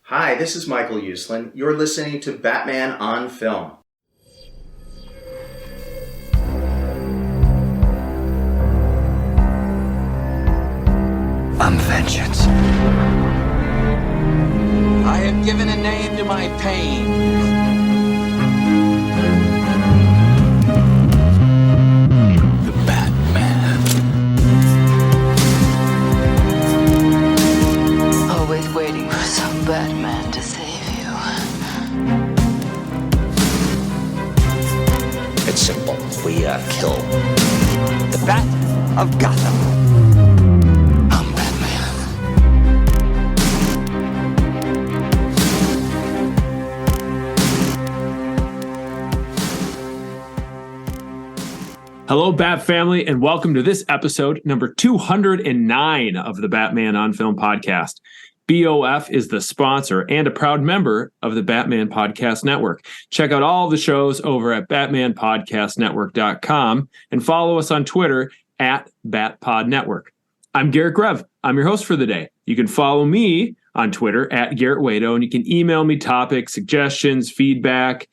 Hi, this is Michael Uslan. You're listening to Batman on Film. I'm vengeance. I have given a name to my pain. The Batman. Always waiting for some Batman to save you. It's simple. We kill the Bat of Gotham. I'm Batman. Hello, Bat family, and welcome to this episode, number 209 of the Batman on Film podcast. BOF is the sponsor and a proud member of the Batman Podcast Network. Check out all the shows over at batmanpodcastnetwork.com and follow us on Twitter at BatPodNetwork. I'm Garret Grev. I'm your host for the day. You can follow me on Twitter at Garret Wado, and you can email me topics, suggestions, feedback,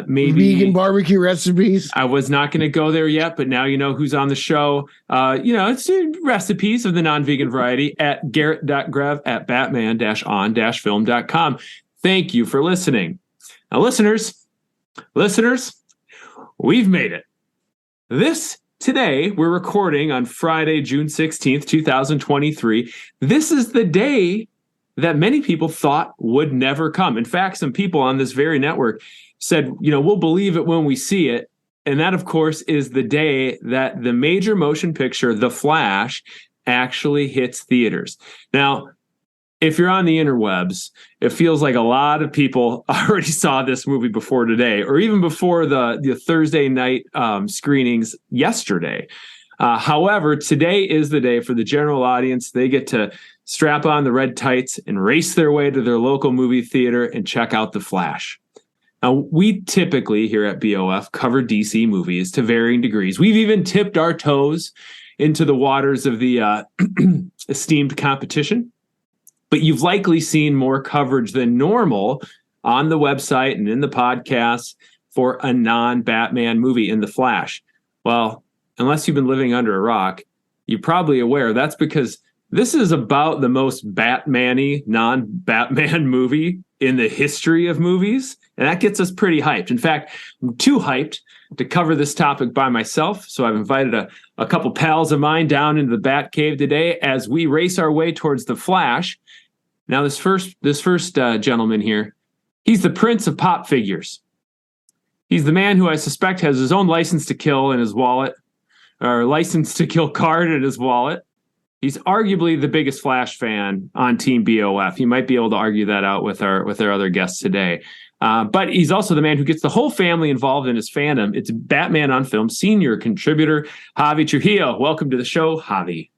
maybe vegan barbecue recipes. I was not going to go there yet, but now you know who's on the show. It's recipes of the non-vegan variety at garret.grev at batman-on-film.com. Thank you for listening. Now, listeners, we've made it. Today, we're recording on Friday, June 16th, 2023. This is the day that many people thought would never come. In fact, some people on this very network said, we'll believe it when we see it. And that, of course, is the day that the major motion picture, The Flash, actually hits theaters. Now, if you're on the interwebs, it feels like a lot of people already saw this movie before today, or even before the Thursday night screenings yesterday. However, today is the day for the general audience. They get to strap on the red tights and race their way to their local movie theater and check out The Flash. Now, we typically here at BOF cover DC movies to varying degrees. We've even tipped our toes into the waters of the esteemed competition. But you've likely seen more coverage than normal on the website and in the podcast for a non-Batman movie in The Flash. Well, unless you've been living under a rock, you're probably aware that's because this is about the most Batman-y, non-Batman movie in the history of movies. And that gets us pretty hyped. In fact, I'm too hyped to cover this topic by myself. So I've invited a couple pals of mine down into the Batcave today as we race our way towards The Flash. Now, this first gentleman here, he's the prince of pop figures. He's the man who I suspect has his own license to kill in his wallet, or license to kill card in his wallet. He's arguably the biggest Flash fan on Team BOF. You might be able to argue that out with our other guests today. But he's also the man who gets the whole family involved in his fandom. It's Batman on Film Senior Contributor Javi Trujillo. Welcome to the show, Javi.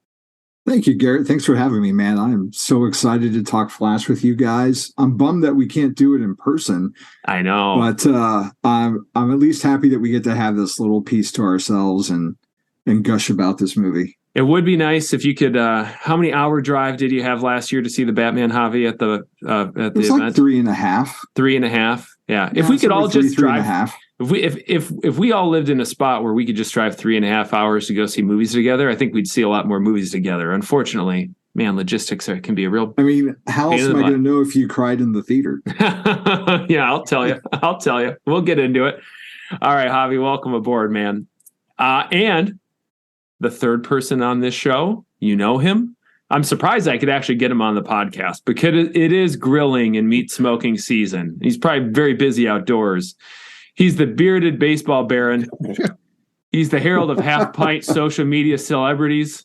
Thank you, Garret. Thanks for having me, man. I'm so excited to talk Flash with you guys. I'm bummed that we can't do it in person. I know. But I'm at least happy that we get to have this little piece to ourselves and gush about this movie. It would be nice if you could. How many hour drive did you have last year to see the Batman, Javi, at the event? Like 3.5. 3.5. Yeah. If we could all just drive. 3.5. If we all lived in a spot where we could just drive 3.5 hours to go see movies together, I think we'd see a lot more movies together. Unfortunately, man, logistics can be a real. I mean, how else am I going to know if you cried in the theater? Yeah, I'll tell you. We'll get into it. All right, Javi, welcome aboard, man. And the third person on this show, you know him. I'm surprised I could actually get him on the podcast because it is grilling and meat smoking season. He's probably very busy outdoors. He's the bearded baseball baron. He's the herald of half-pint social media celebrities.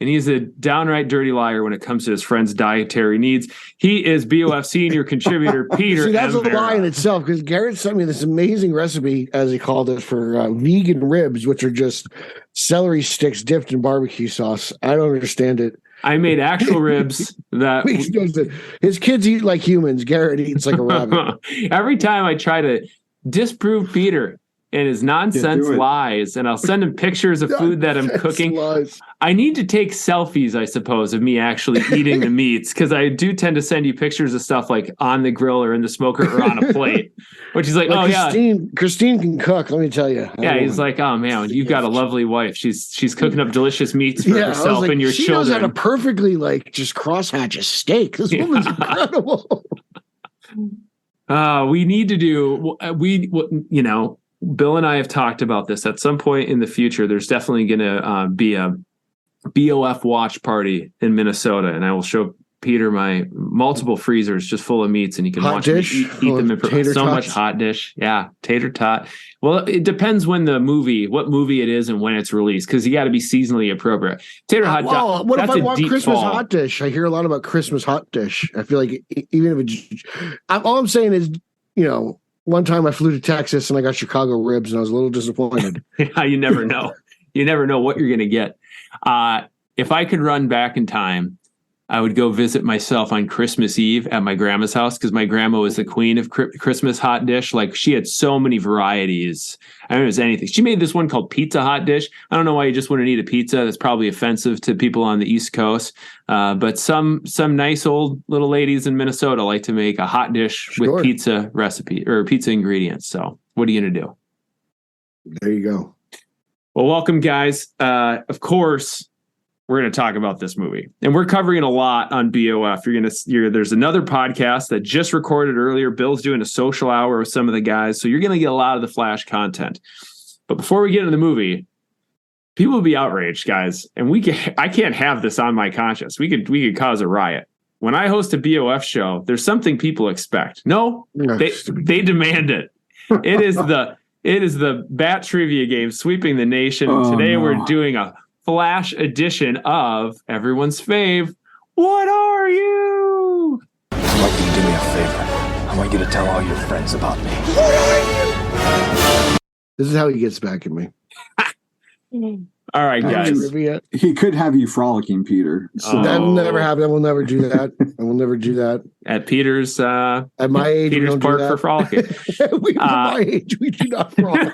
And he's a downright dirty liar when it comes to his friends' dietary needs. He is BOF Senior Contributor Peter. See, that's M. a lie in itself, because Garret sent me this amazing recipe, as he called it, for vegan ribs, which are just celery sticks dipped in barbecue sauce. I don't understand it. I made actual ribs that his kids eat like humans. Garret eats like a rabbit. Every time I try to disprove Peter, and his nonsense do it. lies, and I'll send him pictures of food that I'm cooking. Lies. I need to take selfies, I suppose, of me actually eating the meats, because I do tend to send you pictures of stuff like on the grill or in the smoker or on a plate, which is like, Well, yeah. Christine can cook, let me tell you. Yeah, he's like, oh man, you've got a lovely wife. She's cooking up delicious meats for herself and your she children. knows how to perfectly just crosshatch a steak. This woman's incredible. We need to do Bill and I have talked about this at some point in the future. There's definitely going to be a BOF watch party in Minnesota, and I will show Peter my multiple freezers just full of meats, and he can watch me eat them. So much hot dish. Yeah, tater tot. Well, it depends what movie it is and when it's released, because you got to be seasonally appropriate. Tater hot. Well, what if I want Christmas fall. hot dish? I hear a lot about Christmas hot dish. I feel like even if all I'm saying is, one time I flew to Texas and I got Chicago ribs and I was a little disappointed. Yeah, you never know. You never know what you're going to get. If I could run back in time, I would go visit myself on Christmas Eve at my grandma's house, because my grandma was the queen of Christmas hot dish. Like, she had so many varieties. I don't know if it was anything. She made this one called pizza hot dish. I don't know why you just wouldn't eat a pizza. That's probably offensive to people on the East Coast. But some nice old little ladies in Minnesota like to make a hot dish with pizza recipe or pizza ingredients. So what are you going to do? There you go. Well, welcome, guys. Of course, we're going to talk about this movie, and we're covering a lot on BOF. There's another podcast that just recorded earlier. Bill's doing a social hour with some of the guys, so you're going to get a lot of the Flash content. But before we get into the movie, people will be outraged, guys, and I can't have this on my conscience. We could cause a riot. When I host a BOF show, there's something people expect. No, they demand it. It is the Bat Trivia game sweeping the nation. Today we're doing a Flash edition of everyone's fave. What are you? I'd like you to do me a favor. I want you to tell all your friends about me. This is how he gets back at me. All right, guys. He could have you frolicking, Peter. So. That will never happen. I will never do that. I will never do that. At Peter's at my age, Peter's Park for frolicking. At my age, we do not frolic.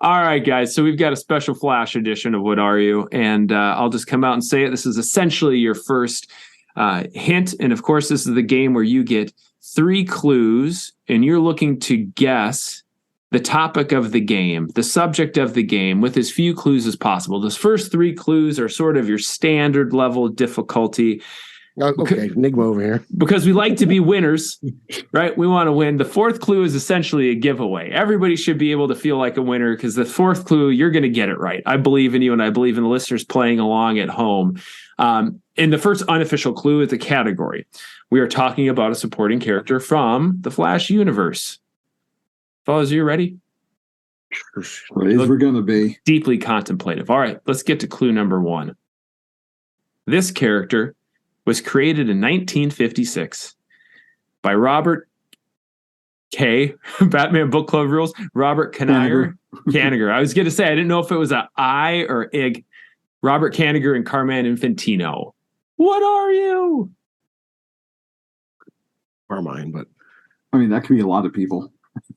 All right, guys. So we've got a special Flash edition of What Are You? And I'll just come out and say it. This is essentially your first hint. And of course, this is the game where you get 3 clues and you're looking to guess the topic of the game, the subject of the game, with as few clues as possible. Those first 3 clues are sort of your standard level difficulty. Okay, Enigma over here. Because we like to be winners, right? We want to win. The 4th clue is essentially a giveaway. Everybody should be able to feel like a winner, because the 4th clue, you're going to get it right. I believe in you, and I believe in the listeners playing along at home. And the first unofficial clue is the category. We are talking about a supporting character from the Flash universe. Fellas, are you ready? We're going to be deeply contemplative. All right, let's get to clue number 1. This character was created in 1956 by Robert K. Batman Book Club rules. Robert Kanigher. I was going to say, I didn't know if it was a I or IG. Robert Kanigher and Carmine Infantino. What are you? Carmine, but I mean, that could be a lot of people.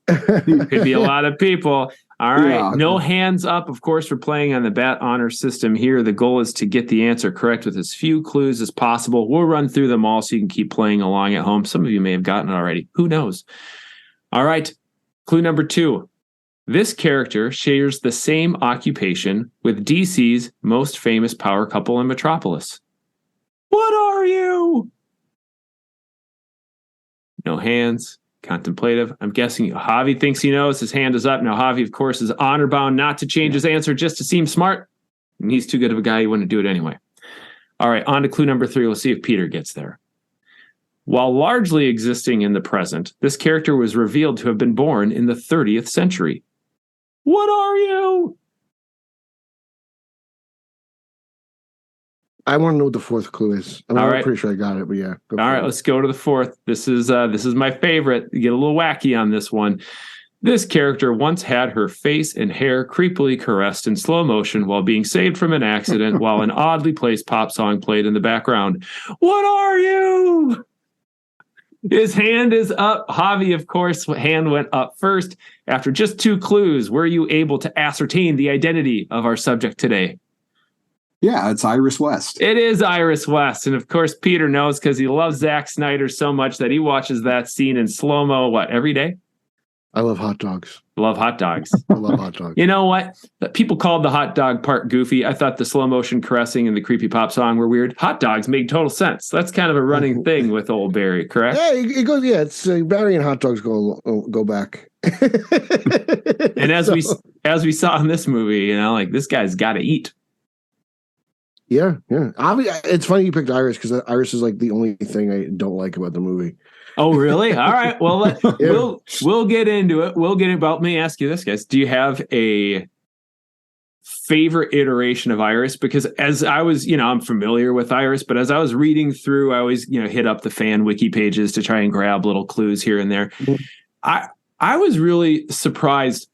Could be a lot of people. All right. Yeah. No hands up, of course, we're playing on the Bat Honor system here. The goal is to get the answer correct with as few clues as possible. We'll run through them all so you can keep playing along at home. Some of you may have gotten it already. Who knows? All right. Clue number 2. This character shares the same occupation with DC's most famous power couple in Metropolis. What are you? No hands. Contemplative. I'm guessing Javi thinks he knows. His hand is up. Now, Javi, of course, is honor bound not to change his answer just to seem smart. And he's too good of a guy. He wouldn't do it anyway. All right, on to clue number 3. We'll see if Peter gets there. While largely existing in the present, this character was revealed to have been born in the 30th century. What are you? I want to know what the 4th clue is. I'm pretty sure I got it, but yeah. All right, let's go to the 4th. This is my favorite. You get a little wacky on this one. This character once had her face and hair creepily caressed in slow motion while being saved from an accident while an oddly placed pop song played in the background. What are you? His hand is up. Javi, of course, hand went up first. After just 2 clues, were you able to ascertain the identity of our subject today? Yeah, it's Iris West. It is Iris West. And of course, Peter knows because he loves Zack Snyder so much that he watches that scene in slow-mo, every day? I love hot dogs. Love hot dogs. I love hot dogs. You know what? People called the hot dog part goofy. I thought the slow motion caressing and the creepy pop song were weird. Hot dogs made total sense. That's kind of a running thing with old Barry, correct? Yeah, it goes. Yeah, it's Barry and hot dogs go back. And as we saw in this movie, this guy's got to eat. Yeah. It's funny you picked Iris because Iris is like the only thing I don't like about the movie. Oh, really? All right. Well, we'll get into it. Let me ask you this, guys. Do you have a favorite iteration of Iris? Because as I was, I'm familiar with Iris, but as I was reading through, I always, hit up the fan wiki pages to try and grab little clues here and there. Mm-hmm. I was really surprised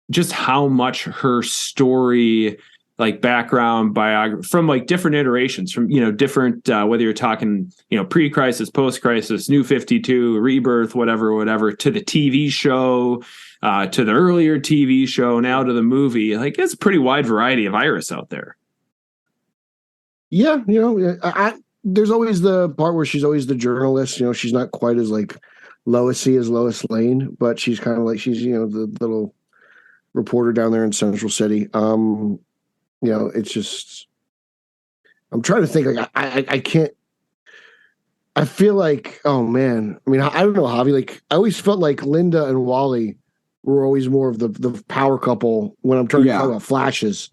just how much her story, background biography from different iterations from, different, whether you're talking, pre-crisis, post-crisis, New 52, Rebirth, whatever, to the TV show, to the earlier TV show, now to the movie. It's a pretty wide variety of Iris out there. Yeah. There's always the part where she's always the journalist, she's not quite as Lois-y as Lois Lane, but she's kind of she's, the little reporter down there in Central City. It's just, I'm trying to think. I can't. I feel oh man. I mean, I don't know, Javi. I always felt like Linda and Wally were always more of the power couple when I'm trying to talk about Flashes.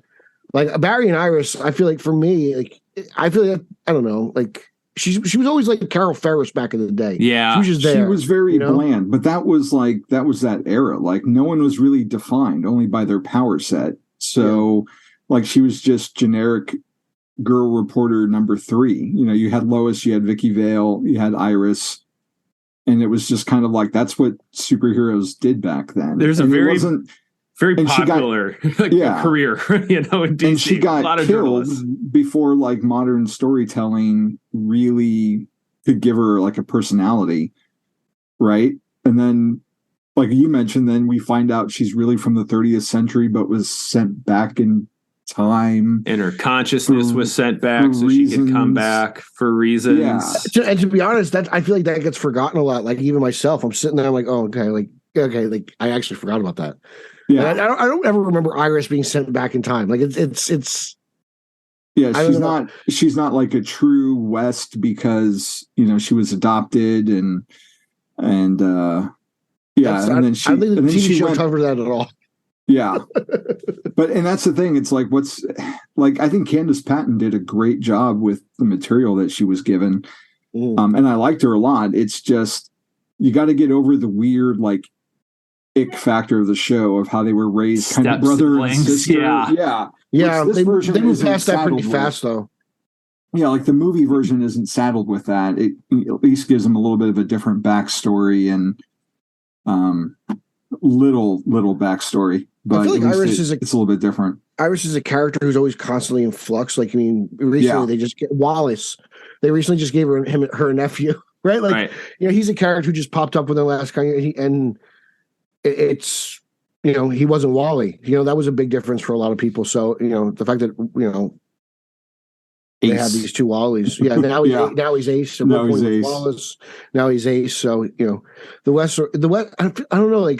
Barry and Iris, I feel for me, I feel I don't know, she was always like Carol Ferris back in the day. Yeah, she was just there. She was very bland, but that was that era. No one was really defined only by their power set. So. Yeah. She was just generic girl reporter number 3. You had Lois, you had Vicky Vale, you had Iris, and it was just kind of that's what superheroes did back then. There's and a very popular career, in DC. And she got a lot of killed journalists before modern storytelling really could give her a personality, right? And then, you mentioned, then we find out she's really from the 30th century, but was sent back in time, and her consciousness was sent back so reasons. She could come back for reasons. Yeah. And to be honest, I feel that gets forgotten a lot. Even myself, I'm sitting there, I'm oh, okay, I actually forgot about that. Yeah, I don't ever remember Iris being sent back in time. It's. Yeah, she's not a true West because she was adopted and and then she. I don't think the TV show covered that at all. Yeah. And that's the thing. It's what's I think Candace Patton did a great job with the material that she was given. And I liked her a lot. It's just, you got to get over the weird, ick factor of the show of how they were raised kind of brother and sister. Yeah. They moved past that pretty fast though. Yeah. The movie version isn't saddled with that. It at least gives them a little bit of a different backstory and, little backstory. But I feel Iris it's a little bit different. Iris is a character who's always constantly in flux. Recently they just get Wallace. They recently just gave her nephew, right? Right. He's a character who just popped up within the last and it's he wasn't Wally. That was a big difference for a lot of people. So the fact that they have these 2 Wallies. Yeah, now he's Ace. Now he's Ace. Wallace. Now he's Ace. So the West. I don't know.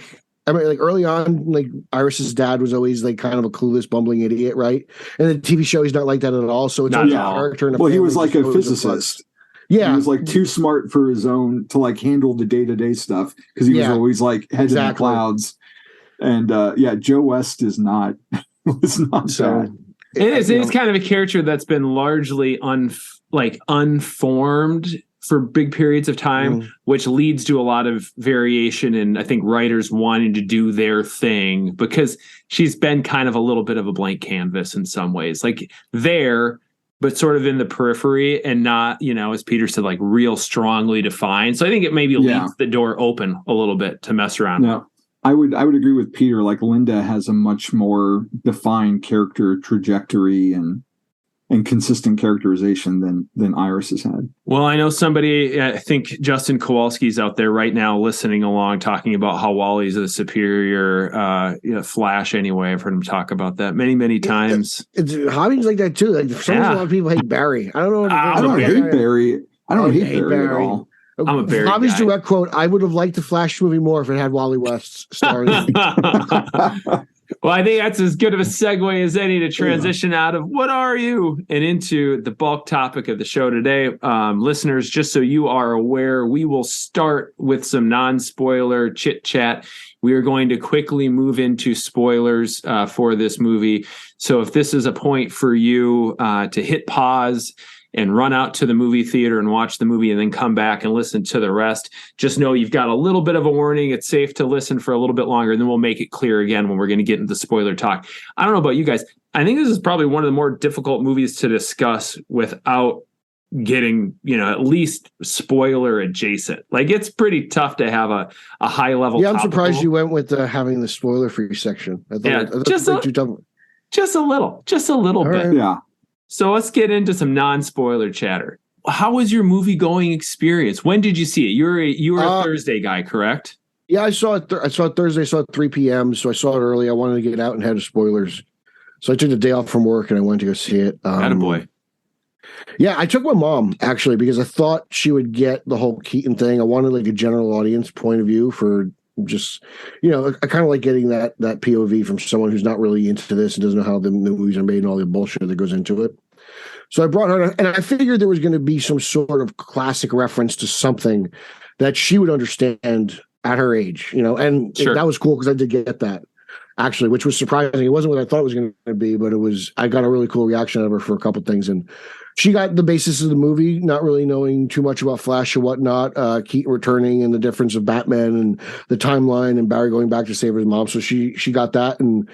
Early on, Iris's dad was always kind of a clueless, bumbling idiot, right? And the TV show, he's not like that at all. So it's not a character. Well, he was a physicist. Yeah, he was too smart for his own to handle the day-to-day stuff because he was always head in the clouds. And Joe West is not. It's not so bad. It is kind of a character that's been largely unformed for big periods of time, which leads to a lot of variation and I think writers wanting to do their thing because she's been kind of a little bit of a blank canvas in some ways, there, but sort of in the periphery and not, as Peter said, real strongly defined. So I think it maybe leaves the door open a little bit to mess around. No, I would agree with Peter. Linda has a much more defined character trajectory and and consistent characterization than Iris has had. Well, I know somebody, I think Justin Kowalski's out there right now listening along, talking about how Wally's a superior Flash anyway. I've heard him talk about that many times. It's hobbies like that too. Like for some reason, a lot of people hate Barry. I don't know. I don't hate Barry. I don't hate Barry at all. I'm a Barry Hobby's guy. direct quote, I would have liked the Flash movie more if it had Wally West starring. Well, I think that's as good of a segue as any to transition out of what are you and into the bulk topic of the show today. Listeners, just so you are aware, we will start with some non-spoiler chit chat. We are going to quickly move into spoilers for this movie. So if this is a point for you to hit pause and run out to the movie theater and watch the movie and then come back and listen to the rest, just know you've got a little bit of a warning. It's safe to listen for a little bit longer, and then we'll make it clear again when we're going to get into spoiler talk. I don't know about you guys. I think this is probably one of the more difficult movies to discuss without getting, at least spoiler adjacent. Like, it's pretty tough to have a high level. Yeah, I'm surprised you went with having the spoiler free section. I thought just a little bit. Right. Yeah. So let's get into some non-spoiler chatter. How was your movie going experience? When did you see it? You were a Thursday guy, correct? Yeah, I saw it. I saw it Thursday. I saw it 3 p.m. So I saw it early. I wanted to get out and had spoilers. So I took the day off from work and I went to go see it. Attaboy. Yeah, I took my mom actually because I thought she would get the whole Keaton thing. I wanted like a general audience point of view for just, I kind of like getting that POV from someone who's not really into this and doesn't know how the movies are made and all the bullshit that goes into it. So I brought her, and I figured there was going to be some sort of classic reference to something that she would understand at her age, and sure. That was cool because I did get that actually, which was surprising. It wasn't what I thought it was going to be, but I got a really cool reaction out of her for a couple things, and she got the basis of the movie, not really knowing too much about Flash or whatnot, Keaton returning and the difference of Batman and the timeline and Barry going back to save his mom. So she got that. And,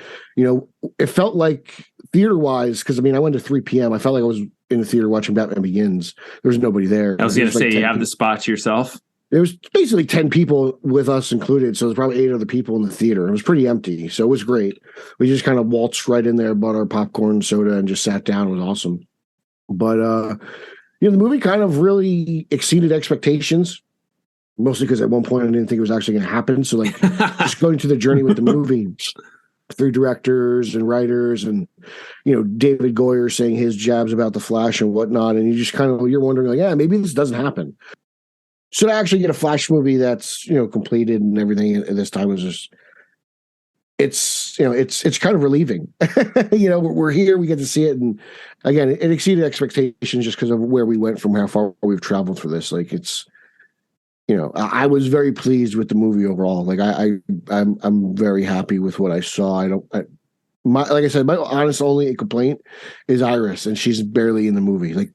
it felt like theater-wise, because, I went to 3 p.m. I felt like I was in the theater watching Batman Begins. There was nobody there. I was going to say, you have the spot to yourself? There was basically 10 people with us included, so there's probably 8 other people in the theater. It was pretty empty, so it was great. We just kind of waltzed right in there, bought our popcorn, soda, and just sat down. It was awesome. But, the movie kind of really exceeded expectations, mostly because at one point I didn't think it was actually going to happen. So, like, just going through the journey with the movie through directors and writers and, David Goyer saying his jabs about the Flash and whatnot. And you just you're wondering, like, yeah, maybe this doesn't happen. So to actually get a Flash movie that's, completed and everything at this time was just, it's kind of relieving. We're here, we get to see it. And again, it exceeded expectations just because of where we went from how far we've traveled for this. Like I was very pleased with the movie overall. Like I'm very happy with what I saw. Like I said, my honest only complaint is Iris, and she's barely in the movie. Like,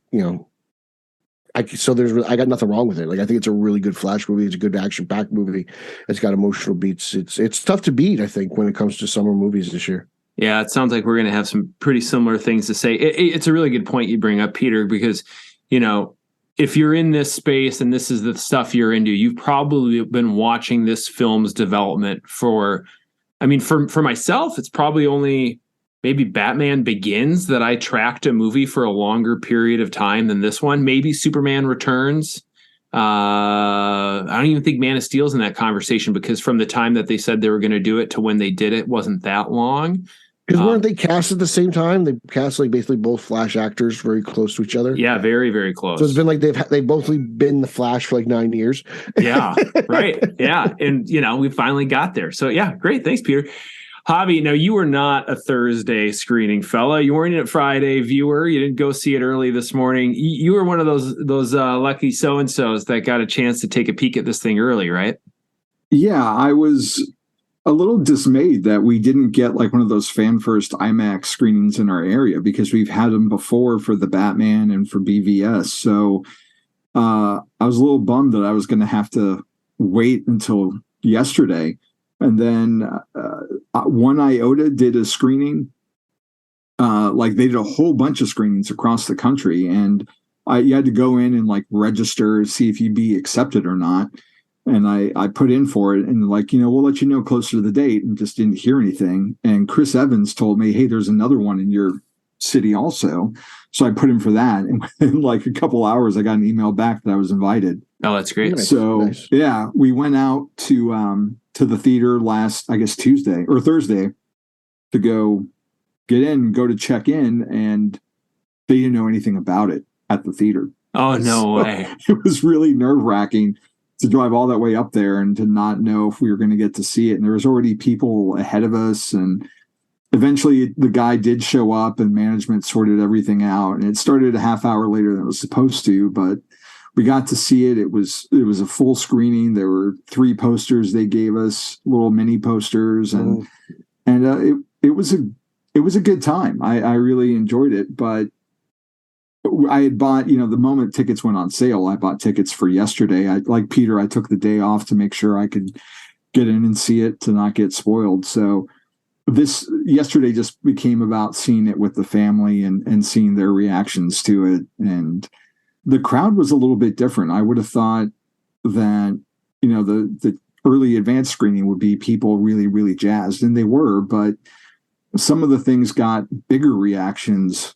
I got nothing wrong with it. Like, I think it's a really good Flash movie. It's a good action-packed movie. It's got emotional beats. It's tough to beat, I think, when it comes to summer movies this year. Yeah, it sounds like we're going to have some pretty similar things to say. It's a really good point you bring up, Peter, because, if you're in this space and this is the stuff you're into, you've probably been watching this film's development for myself, it's probably only maybe Batman Begins that I tracked a movie for a longer period of time than this one. Maybe Superman Returns. I don't even think Man of Steel's in that conversation because from the time that they said they were going to do it to when they did it wasn't that long. Because weren't they cast at the same time? They cast like basically both Flash actors very close to each other. Yeah, very, very close. So it's been like they've both been the Flash for like 9 years. Yeah, right. Yeah, and we finally got there. So yeah, great. Thanks, Peter. Javi, now you were not a Thursday screening fella. You weren't a Friday viewer. You didn't go see it early this morning. You were one of those lucky so-and-sos that got a chance to take a peek at this thing early, right? Yeah, I was a little dismayed that we didn't get like one of those fan first IMAX screenings in our area because we've had them before for the Batman and for BVS. So I was a little bummed that I was going to have to wait until yesterday. And then One Iota did a screening. Like they did a whole bunch of screenings across the country. And you had to go in and like register, see if you'd be accepted or not. And I put in for it and like, we'll let you know closer to the date, and just didn't hear anything. And Chris Evans told me, hey, there's another one in your city also. So I put in for that. And within like a couple hours, I got an email back that I was invited. Oh, that's great. So yeah, we went out to the theater last, I guess, Tuesday or Thursday to go get in, go to check in, and they didn't know anything about it at the theater. Oh, no way. It was really nerve-wracking to drive all that way up there and to not know if we were going to get to see it. And there was already people ahead of us, and eventually the guy did show up and management sorted everything out. And it started a half hour later than it was supposed to, but we got to see it. It was a full screening. There were 3 posters they gave us, little mini posters, and it was a good time. I really enjoyed it, but I had bought, the moment tickets went on sale, I bought tickets for yesterday. Like Peter, I took the day off to make sure I could get in and see it to not get spoiled. So this yesterday just became about seeing it with the family and seeing their reactions to it. And the crowd was a little bit different. I would have thought that, the early advanced screening would be people really, really jazzed, and they were, but some of the things got bigger reactions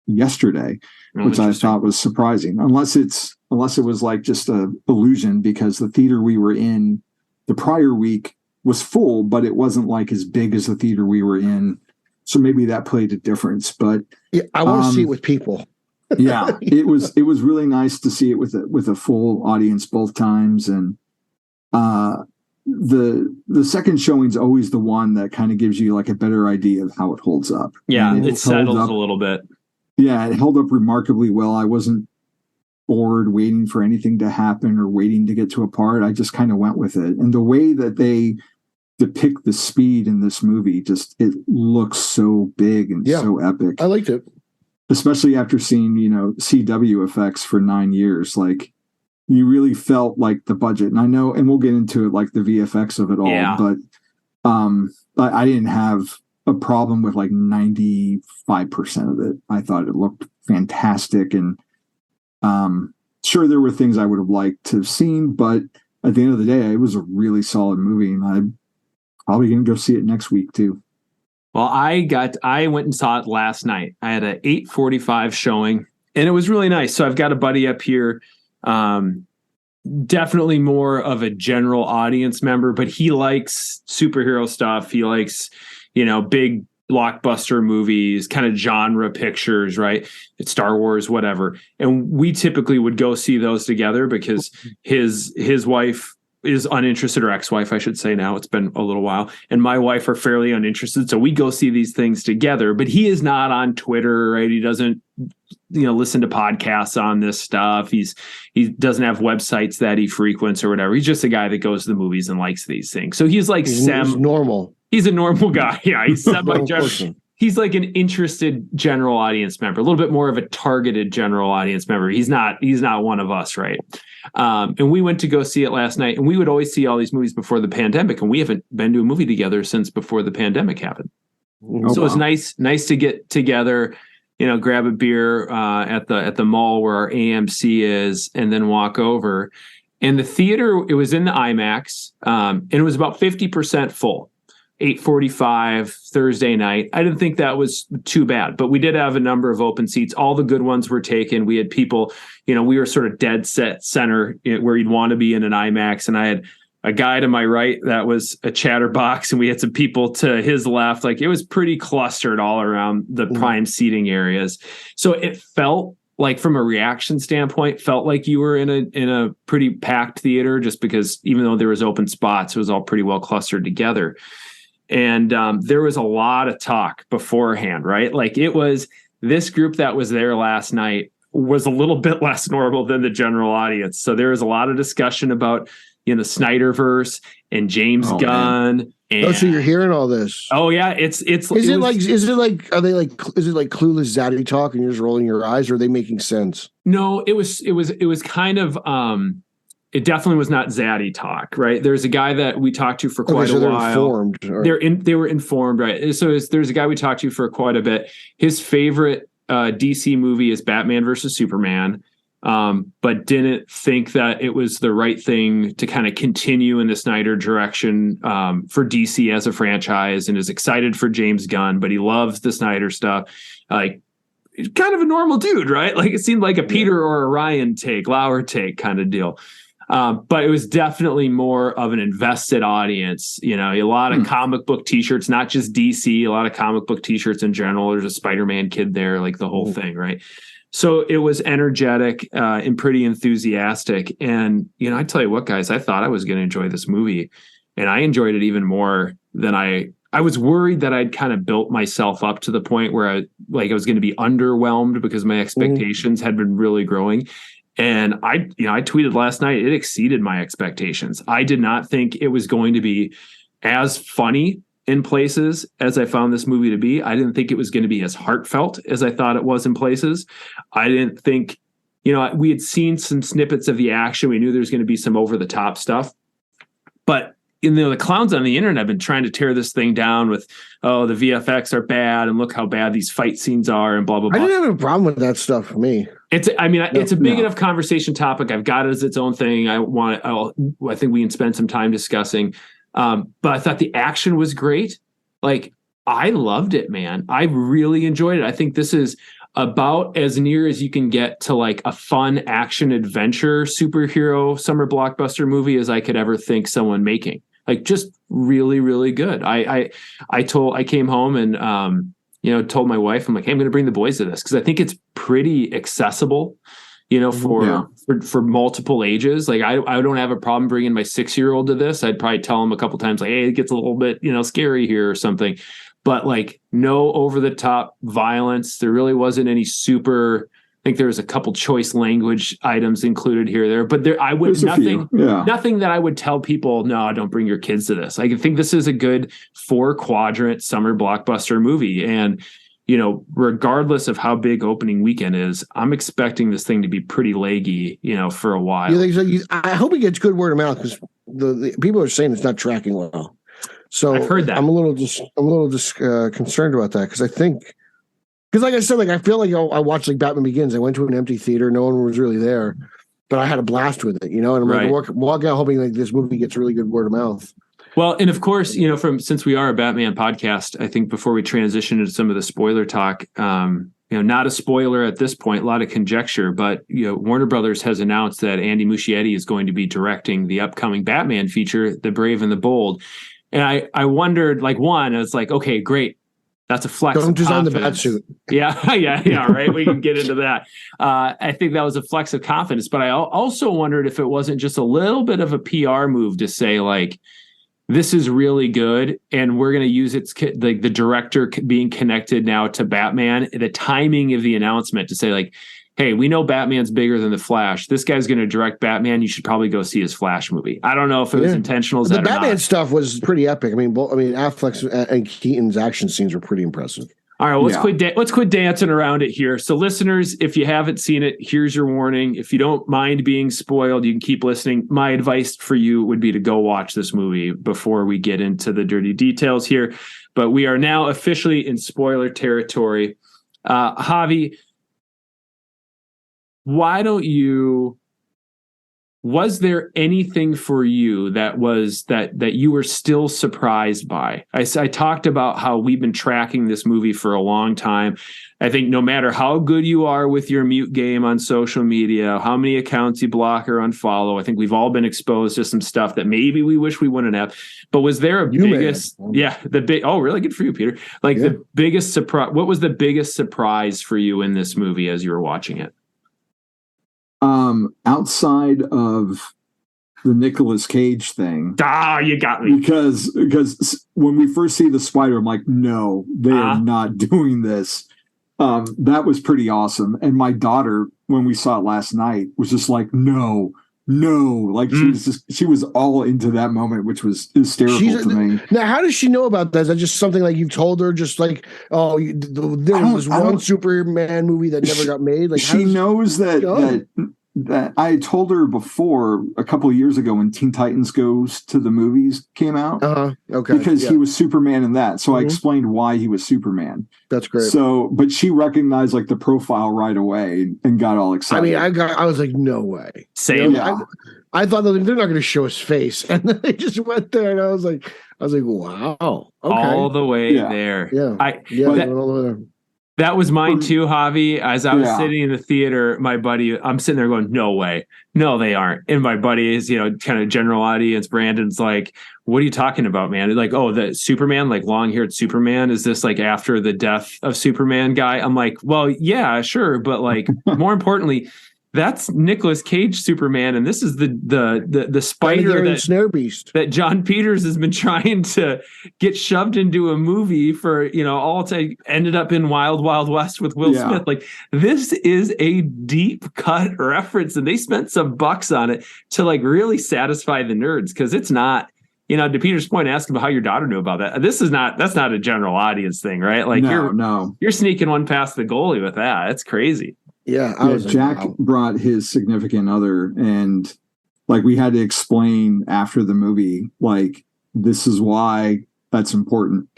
yesterday, which I thought was surprising, unless it was like just a illusion, because the theater we were in the prior week was full, but it wasn't like as big as the theater we were in. So maybe that played a difference, but yeah, I want to see it with people. Yeah, it was really nice to see it with a full audience both times. And the second showing's always the one that kind of gives you like a better idea of how it holds up. Yeah, it settles a little bit. Yeah, it held up remarkably well. I wasn't bored waiting for anything to happen or waiting to get to a part. I just kind of went with it. And the way that they depict the speed in this movie, it looks so big and so epic. I liked it. Especially after seeing, CW effects for 9 years. Like, you really felt like the budget. And I know, and we'll get into it, like the VFX of it all, but I didn't have a problem with like 95% of it. I thought it looked fantastic, and sure, there were things I would have liked to have seen, but at the end of the day, it was a really solid movie, and I'm probably going to go see it next week too. Well, I went and saw it last night. I had an 8:45 showing, and it was really nice. So I've got a buddy up here, definitely more of a general audience member, but he likes superhero stuff. He likes, big blockbuster movies, kind of genre pictures, right? It's Star Wars, whatever. And we typically would go see those together because his wife is uninterested, or ex-wife, I should say now. It's been a little while. And my wife are fairly uninterested. So we go see these things together, but he is not on Twitter, right? He doesn't, listen to podcasts on this stuff. He doesn't have websites that he frequents or whatever. He's just a guy that goes to the movies and likes these things. So he's like he's normal. He's a normal guy. Yeah, he's semi-general. He's like an interested general audience member, a little bit more of a targeted general audience member. He's not one of us, right? And we went to go see it last night, and we would always see all these movies before the pandemic, and we haven't been to a movie together since before the pandemic happened. So it's nice to get together, grab a beer at the mall where our AMC is, and then walk over. And the theater, it was in the IMAX, and it was about 50% full. 8:45 Thursday night. I didn't think that was too bad, but we did have a number of open seats. All the good ones were taken. We had people, we were sort of dead set center where you'd want to be in an IMAX. And I had a guy to my right that was a chatterbox, and we had some people to his left. Like, it was pretty clustered all around the prime seating areas. So it felt like, from a reaction standpoint, felt like you were in a pretty packed theater, just because even though there was open spots, it was all pretty well clustered together. And there was a lot of talk beforehand, right? Like, it was this group that was there last night was a little bit less normal than the general audience. So there was a lot of discussion about, Snyderverse and James Gunn. And, so you're hearing all this? Oh yeah, is it like clueless zaddy talk and you're just rolling your eyes, or are they making sense? No, it was kind of it definitely was not zaddy talk, right? There's a guy that we talked to for quite a while. They were informed, right? So there's a guy we talked to for quite a bit. His favorite DC movie is Batman versus Superman, but didn't think that it was the right thing to kind of continue in the Snyder direction for DC as a franchise, and is excited for James Gunn, but he loves the Snyder stuff. Like, kind of a normal dude, right? Like it seemed like a Peter or a Ryan Lauer take kind of deal. But it was definitely more of an invested audience. You know, a lot of comic book T-shirts, not just DC, a lot of comic book T-shirts in general. There's a Spider-Man kid there, like the whole thing, right? So it was energetic and pretty enthusiastic. And, you know, I tell you what, guys, I thought I was going to enjoy this movie, and I enjoyed it even more than I was worried that I'd kind of built myself up to the point where I was going to be underwhelmed because my expectations had been really growing. And I tweeted last night, it exceeded my expectations. I did not think it was going to be as funny in places as I found this movie to be. I didn't think it was going to be as heartfelt as I thought it was in places. I didn't think, you know, we had seen some snippets of the action. We knew there was going to be some over the top stuff, but you know, the clowns on the internet have been trying to tear this thing down with, oh, the VFX are bad and look how bad these fight scenes are and blah, blah, blah. I didn't have a problem with that stuff for me. It's a big enough conversation topic. I've got it as its own thing. I think we can spend some time discussing. But I thought the action was great. Like, I loved it, man. I really enjoyed it. I think this is about as near as you can get to like a fun action adventure superhero summer blockbuster movie as I could ever think someone making. Like, just really, really good. I came home and told my wife, I'm like, hey, I'm going to bring the boys to this because I think it's pretty accessible, you know, for multiple ages. Like, I don't have a problem bringing my 6-year-old to this. I'd probably tell him a couple times, like, hey, it gets a little bit, you know, scary here or something. But like, no over the top violence. There really wasn't any super. I think there was a couple choice language items included here, but I would nothing that I would tell people, no, don't bring your kids to this. I think this is a good 4-quadrant summer blockbuster movie. And, you know, regardless of how big opening weekend is, I'm expecting this thing to be pretty leggy, you know, for a while. You think so? I hope it gets good word of mouth because the people are saying it's not tracking well. So I've heard that. I'm a little concerned about that because like I said, like I feel like I watched like Batman Begins. I went to an empty theater, no one was really there, but I had a blast with it, you know. And I'm like walking out hoping like this movie gets really good word of mouth. Well, and of course, you know, since we are a Batman podcast, I think before we transition into some of the spoiler talk, you know, not a spoiler at this point, a lot of conjecture, but you know, Warner Brothers has announced that Andy Muschietti is going to be directing the upcoming Batman feature, The Brave and the Bold. And I wondered, like, one, it's like, okay, great. That's a flex. Don't of design the confidence. bat suit. Yeah, right. We can get into that. I think that was a flex of confidence, but I also wondered if it wasn't just a little bit of a PR move to say, like, this is really good, and we're going to use the director being connected now to Batman, the timing of the announcement to say, like, hey, we know Batman's bigger than the Flash. This guy's going to direct Batman. You should probably go see his Flash movie. I don't know if it was intentional. The Batman stuff was pretty epic. I mean, Affleck's and Keaton's action scenes were pretty impressive. All right, well, let's quit dancing around it here. So, listeners, if you haven't seen it, here's your warning. If you don't mind being spoiled, you can keep listening. My advice for you would be to go watch this movie before we get into the dirty details here. But we are now officially in spoiler territory. Javi, was there anything for you that you were still surprised by? I talked about how we've been tracking this movie for a long time. I think no matter how good you are with your mute game on social media, how many accounts you block or unfollow, I think we've all been exposed to some stuff that maybe we wish we wouldn't have. But was there really good for you, Peter. The biggest surprise, what was the biggest surprise for you in this movie as you were watching it? Outside of the Nicolas Cage thing. You got me. Because when we first see the spider, I'm like, no, they are not doing this. That was pretty awesome. And my daughter, when we saw it last night, was just like, no. Like she was all into that moment, which was hysterical to me. Now, how does she know about that? Is that just something like you've told her? Just like, there was one Superman movie that never got made. Like, she knows that I told her before a couple of years ago when Teen Titans Goes to the Movies came out. Okay. Because he was Superman in that. So I explained why he was Superman. That's great. So, but she recognized like the profile right away and got all excited. I mean, I was like, no way. Same. You know, I thought they're not going to show his face. And then they just went there and I was like, wow. Okay. All the way there. Yeah. All the way there. That was mine too, Javi. As I was sitting in the theater, my buddy, I'm sitting there going, no way. No, they aren't. And my buddy is, kind of general audience. Brandon's like, what are you talking about, man? Like, oh, the Superman, like long-haired Superman. Is this like after the death of Superman guy? I'm like, well, yeah, sure. But like, more importantly, that's Nicolas Cage Superman, and this is the spider that snare beast that John Peters has been trying to get shoved into a movie for all to ended up in Wild Wild West with Will Smith. Like, this is a deep cut reference, and they spent some bucks on it to like really satisfy the nerds, because it's not. To Peter's point, ask about how your daughter knew about that. That's not a general audience thing, right? Like you're sneaking one past the goalie with that. It's crazy. Yeah, Jack brought his significant other, and like we had to explain after the movie, like, this is why that's important.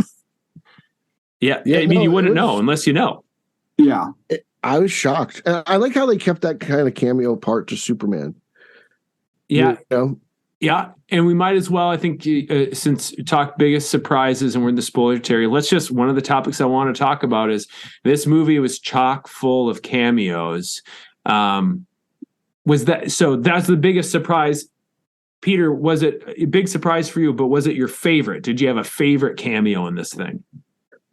Yeah, I mean, you wouldn't know unless you know. Yeah. I was shocked. I like how they kept that kind of cameo part to Superman. Yeah. Yeah, and we might as well, I think, since we talked biggest surprises and we're in the spoiler territory, one of the topics I want to talk about is this movie was chock full of cameos. That's the biggest surprise. Peter, was it a big surprise for you, but was it your favorite? Did you have a favorite cameo in this thing?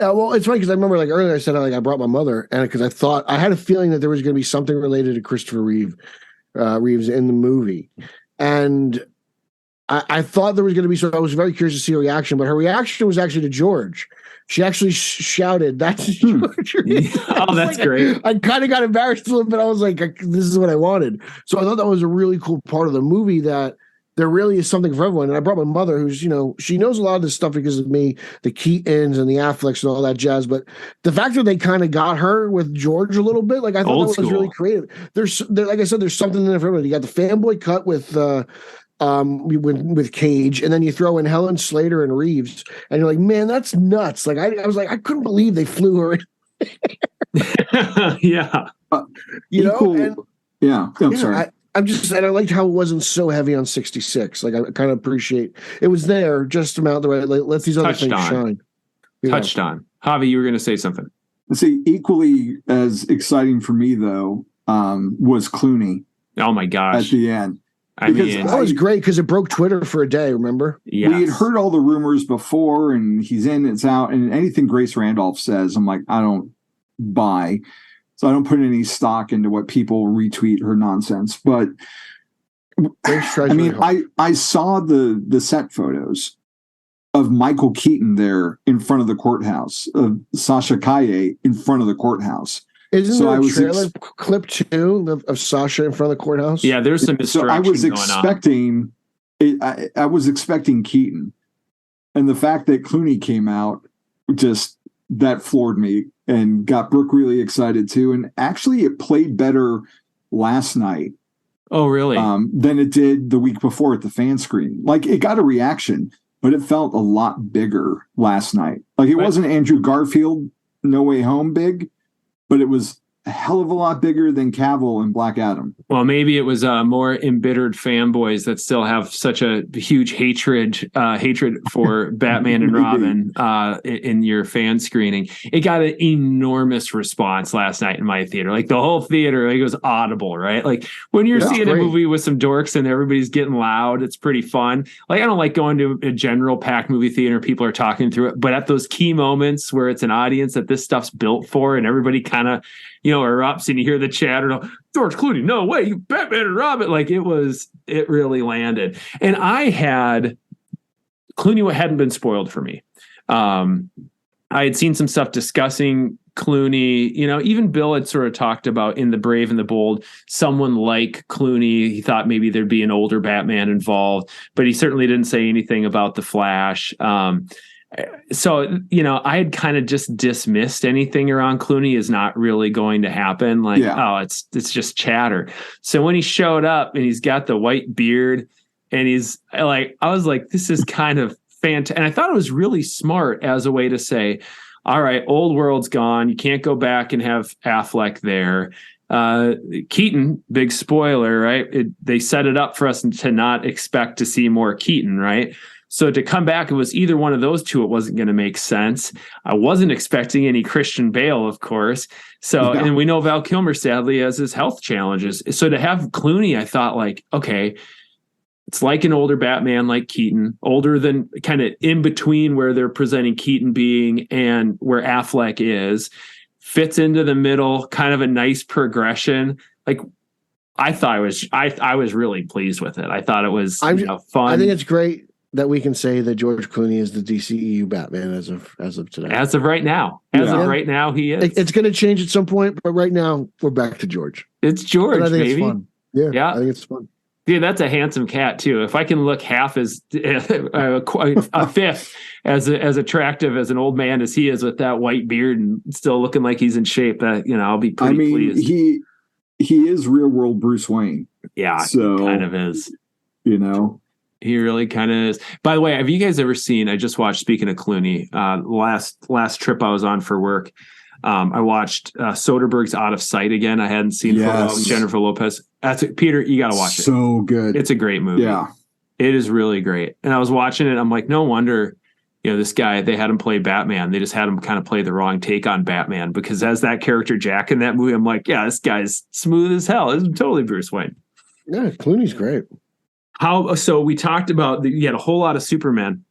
Well, it's funny because I remember like earlier I said I brought my mother, and because I had a feeling that there was going to be something related to Christopher Reeves in the movie, and I thought there was going to be, so I was very curious to see her reaction, but her reaction was actually to George. She actually shouted, "That's George." Oh, that's great. I kind of got embarrassed a little bit. I was like, this is what I wanted. So I thought that was a really cool part of the movie, that there really is something for everyone. And I brought my mother, who's, she knows a lot of this stuff because of me, the Keatons and the Afflecks and all that jazz. But the fact that they kind of got her with George a little bit, like I thought that was really creative. Like I said, there's something in there for everybody. You got the fanboy cut with Cage, and then you throw in Helen Slater and Reeves, and you're like, man, that's nuts. Like I was like, I couldn't believe they flew her in. Yeah. I'm sorry. I'm just, and I liked how it wasn't so heavy on 66. Like I kind of appreciate it was there just amount the right. Let these other things shine. Touched on. Javi, you were going to say something. See, equally as exciting for me though was Clooney. Oh my gosh! At the end. That was great because it broke Twitter for a day, remember? Yes. We had heard all the rumors before, and he's in, it's out, and anything Grace Randolph says, I'm like, I don't buy. So I don't put any stock into what people retweet her nonsense. But I mean, I saw the set photos of Michael Keaton there in front of the courthouse, of Sasha Calle in front of the courthouse. Isn't there a trailer clip too of Sasha in front of the courthouse? Yeah, there's some misdirection I was expecting I was expecting Keaton, and the fact that Clooney came out, just that floored me and got Brooke really excited too. And actually, it played better last night. Oh, really? Than it did the week before at the fan screen. Like, it got a reaction, but it felt a lot bigger last night. Like, it wasn't Andrew Garfield No Way Home big, but it was a hell of a lot bigger than Cavill and Black Adam. Well, maybe it was more embittered fanboys that still have such a huge hatred for Batman and Robin in your fan screening. It got an enormous response last night in my theater. Like, the whole theater, like, it was audible, right? Like, when you're seeing a movie with some dorks and everybody's getting loud, it's pretty fun. Like, I don't like going to a general packed movie theater, people are talking through it, but at those key moments where it's an audience that this stuff's built for and everybody kind of, erupts and you hear the chatter, George Clooney, no way, you Batman and Robin. Like, it really landed. And Clooney hadn't been spoiled for me. I had seen some stuff discussing Clooney, even Bill had sort of talked about in The Brave and the Bold, someone like Clooney. He thought maybe there'd be an older Batman involved, but he certainly didn't say anything about the Flash. So, I had kind of just dismissed anything around Clooney is not really going to happen. Like, it's just chatter. So when he showed up and he's got the white beard and he's like, I was like, this is kind of fantastic. And I thought it was really smart as a way to say, all right, old world's gone. You can't go back and have Affleck there. Keaton, big spoiler, right? They set it up for us to not expect to see more Keaton, right? So to come back, it was either one of those two. It wasn't going to make sense. I wasn't expecting any Christian Bale, of course. So, and we know Val Kilmer sadly has his health challenges. So to have Clooney, I thought like, okay, it's like an older Batman, like Keaton, older than kind of in between where they're presenting Keaton being and where Affleck is, fits into the middle, kind of a nice progression. Like I thought I was really pleased with it. I thought it was fun. I think it's great that we can say that George Clooney is the DCEU Batman as of today. As of right now. As of right now, he is. It's going to change at some point, but right now we're back to George. It's George, and I think baby. It's fun. Yeah, I think it's fun. Dude, that's a handsome cat too. If I can look half as a fifth as attractive as an old man as he is with that white beard and still looking like he's in shape, I'll be pretty pleased. He is real world Bruce Wayne. Yeah, so, he kind of is. He really kind of is. By the way, have you guys ever seen? I just watched. Speaking of Clooney, last trip I was on for work. I watched Soderbergh's Out of Sight again. I hadn't seen for a while with Jennifer Lopez. Peter, you got to watch it. So good. It's a great movie. Yeah. It is really great. And I was watching it. I'm like, no wonder, this guy, they had him play Batman. They just had him kind of play the wrong take on Batman because as that character Jack in that movie, I'm like, yeah, this guy's smooth as hell. This is totally Bruce Wayne. Yeah, Clooney's great. So we talked about, you had a whole lot of Superman.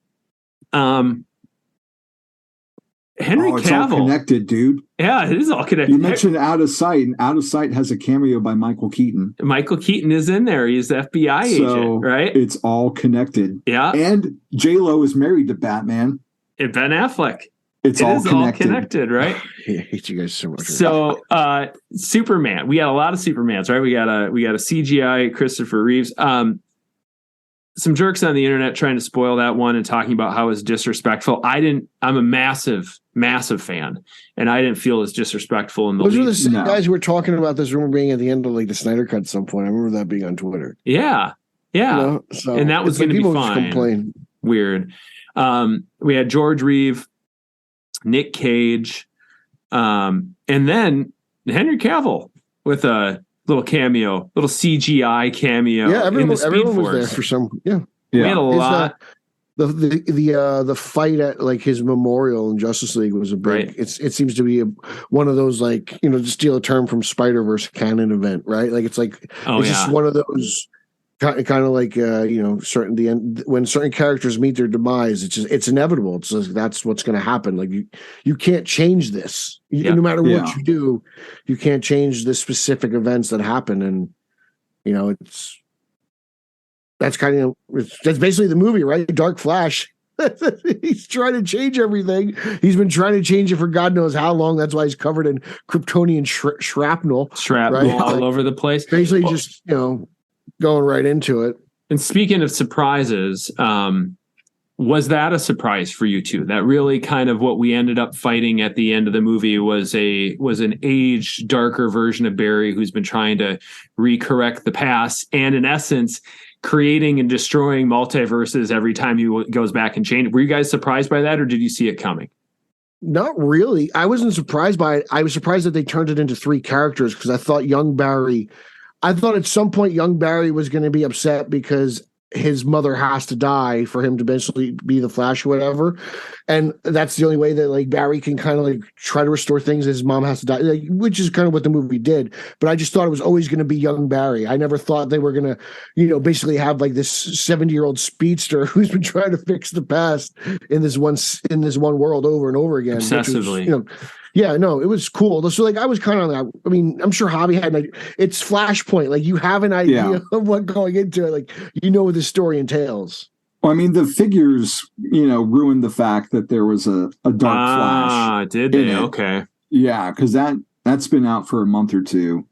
Henry it's Cavill. all connected, dude. Yeah, it is all connected. You mentioned Out of Sight, and Out of Sight has a cameo by Michael Keaton. Michael Keaton is in there. He's the FBI agent, right? It's all connected. Yeah. And J-Lo is married to Batman. And Ben Affleck. It's all connected, right? I hate you guys so much. So Superman. We got a lot of Supermans, right? We got a CGI Christopher Reeves. Some jerks on the internet trying to spoil that one and talking about how it's disrespectful. I'm a massive fan, and I didn't feel as disrespectful in the Those were the same guys who were talking about this rumor being at the end of like the Snyder Cut at some point. I remember that being on Twitter. Yeah. So and that was going to be fine. Weird. We had George Reeve, Nick Cage, and then Henry Cavill with a little cameo, little CGI cameo. Yeah, everyone was there for some. Yeah, we had a lot. The fight at like his memorial in Justice League was a big. Right. It seems to be one of those like to steal a term from Spider-Verse canon event, right? Like it's like just one of those kind of like when certain characters meet their demise, it's inevitable. It's like, that's what's going to happen. Like you can't change this. No matter what you do, you can't change the specific events that happen. And that's basically the movie, right? Dark Flash. He's trying to change everything. He's been trying to change it for God knows how long. That's why he's covered in Kryptonian shrapnel right? all over the place. Basically, just going right into it. And speaking of surprises, was that a surprise for you too? That really kind of what we ended up fighting at the end of the movie was an aged, darker version of Barry who's been trying to recorrect the past, and in essence, creating and destroying multiverses every time he goes back and change. Were you guys surprised by that, or did you see it coming? Not really. I wasn't surprised by it. I was surprised that they turned it into 3 characters because I thought I thought at some point young Barry was going to be upset because his mother has to die for him to eventually be the Flash or whatever. And that's the only way that like Barry can kind of like try to restore things. His mom has to die, which is kind of what the movie did. But I just thought it was always going to be young Barry. I never thought they were going to, basically have like this 70-year-old speedster who's been trying to fix the past in this one world over and over again. Obsessively. It was cool. So like I was kind of like, I mean, I'm sure Javi had it's Flashpoint. Like you have an idea of what going into it. Like what the story entails. Well, I mean, the figures, ruined the fact that there was a Dark Flash. Ah, did they? Okay. Yeah, because that's been out for a month or two.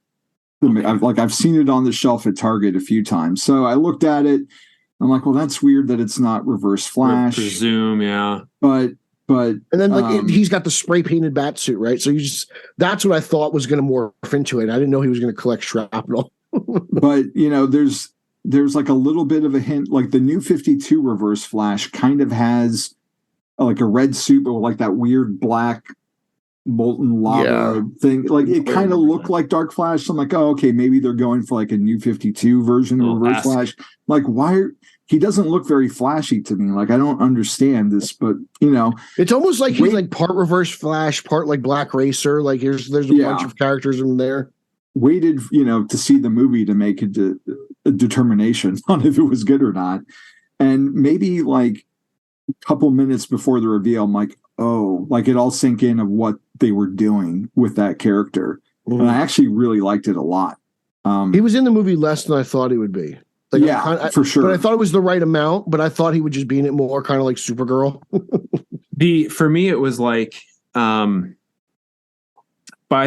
Okay. I've seen it on the shelf at Target a few times. So I looked at it. I'm like, well, that's weird that it's not Reverse Flash. I presume, yeah. But and then he's got the spray painted bat suit, right? So that's what I thought was going to morph into it. I didn't know he was going to collect shrapnel. But there's like a little bit of a hint, like the New 52 Reverse Flash kind of has like a red suit, but with like that weird black molten lava thing. Like it kind of looked like Dark Flash. So I'm like, oh, okay, maybe they're going for like a New 52 version of Reverse Flash. Like, why he doesn't look very flashy to me. Like, I don't understand this, but it's almost like he's like part Reverse Flash, part like Black Racer. Like there's a bunch of characters in there. Waited, to see the movie to make a determination on if it was good or not. And maybe like a couple minutes before the reveal, I'm like, oh, like it all sank in of what they were doing with that character. Mm-hmm. And I actually really liked it a lot. He was in the movie less than I thought he would be. Like, for sure. But I thought it was the right amount, but I thought he would just be in it more, kind of like Supergirl. For me, it was like, by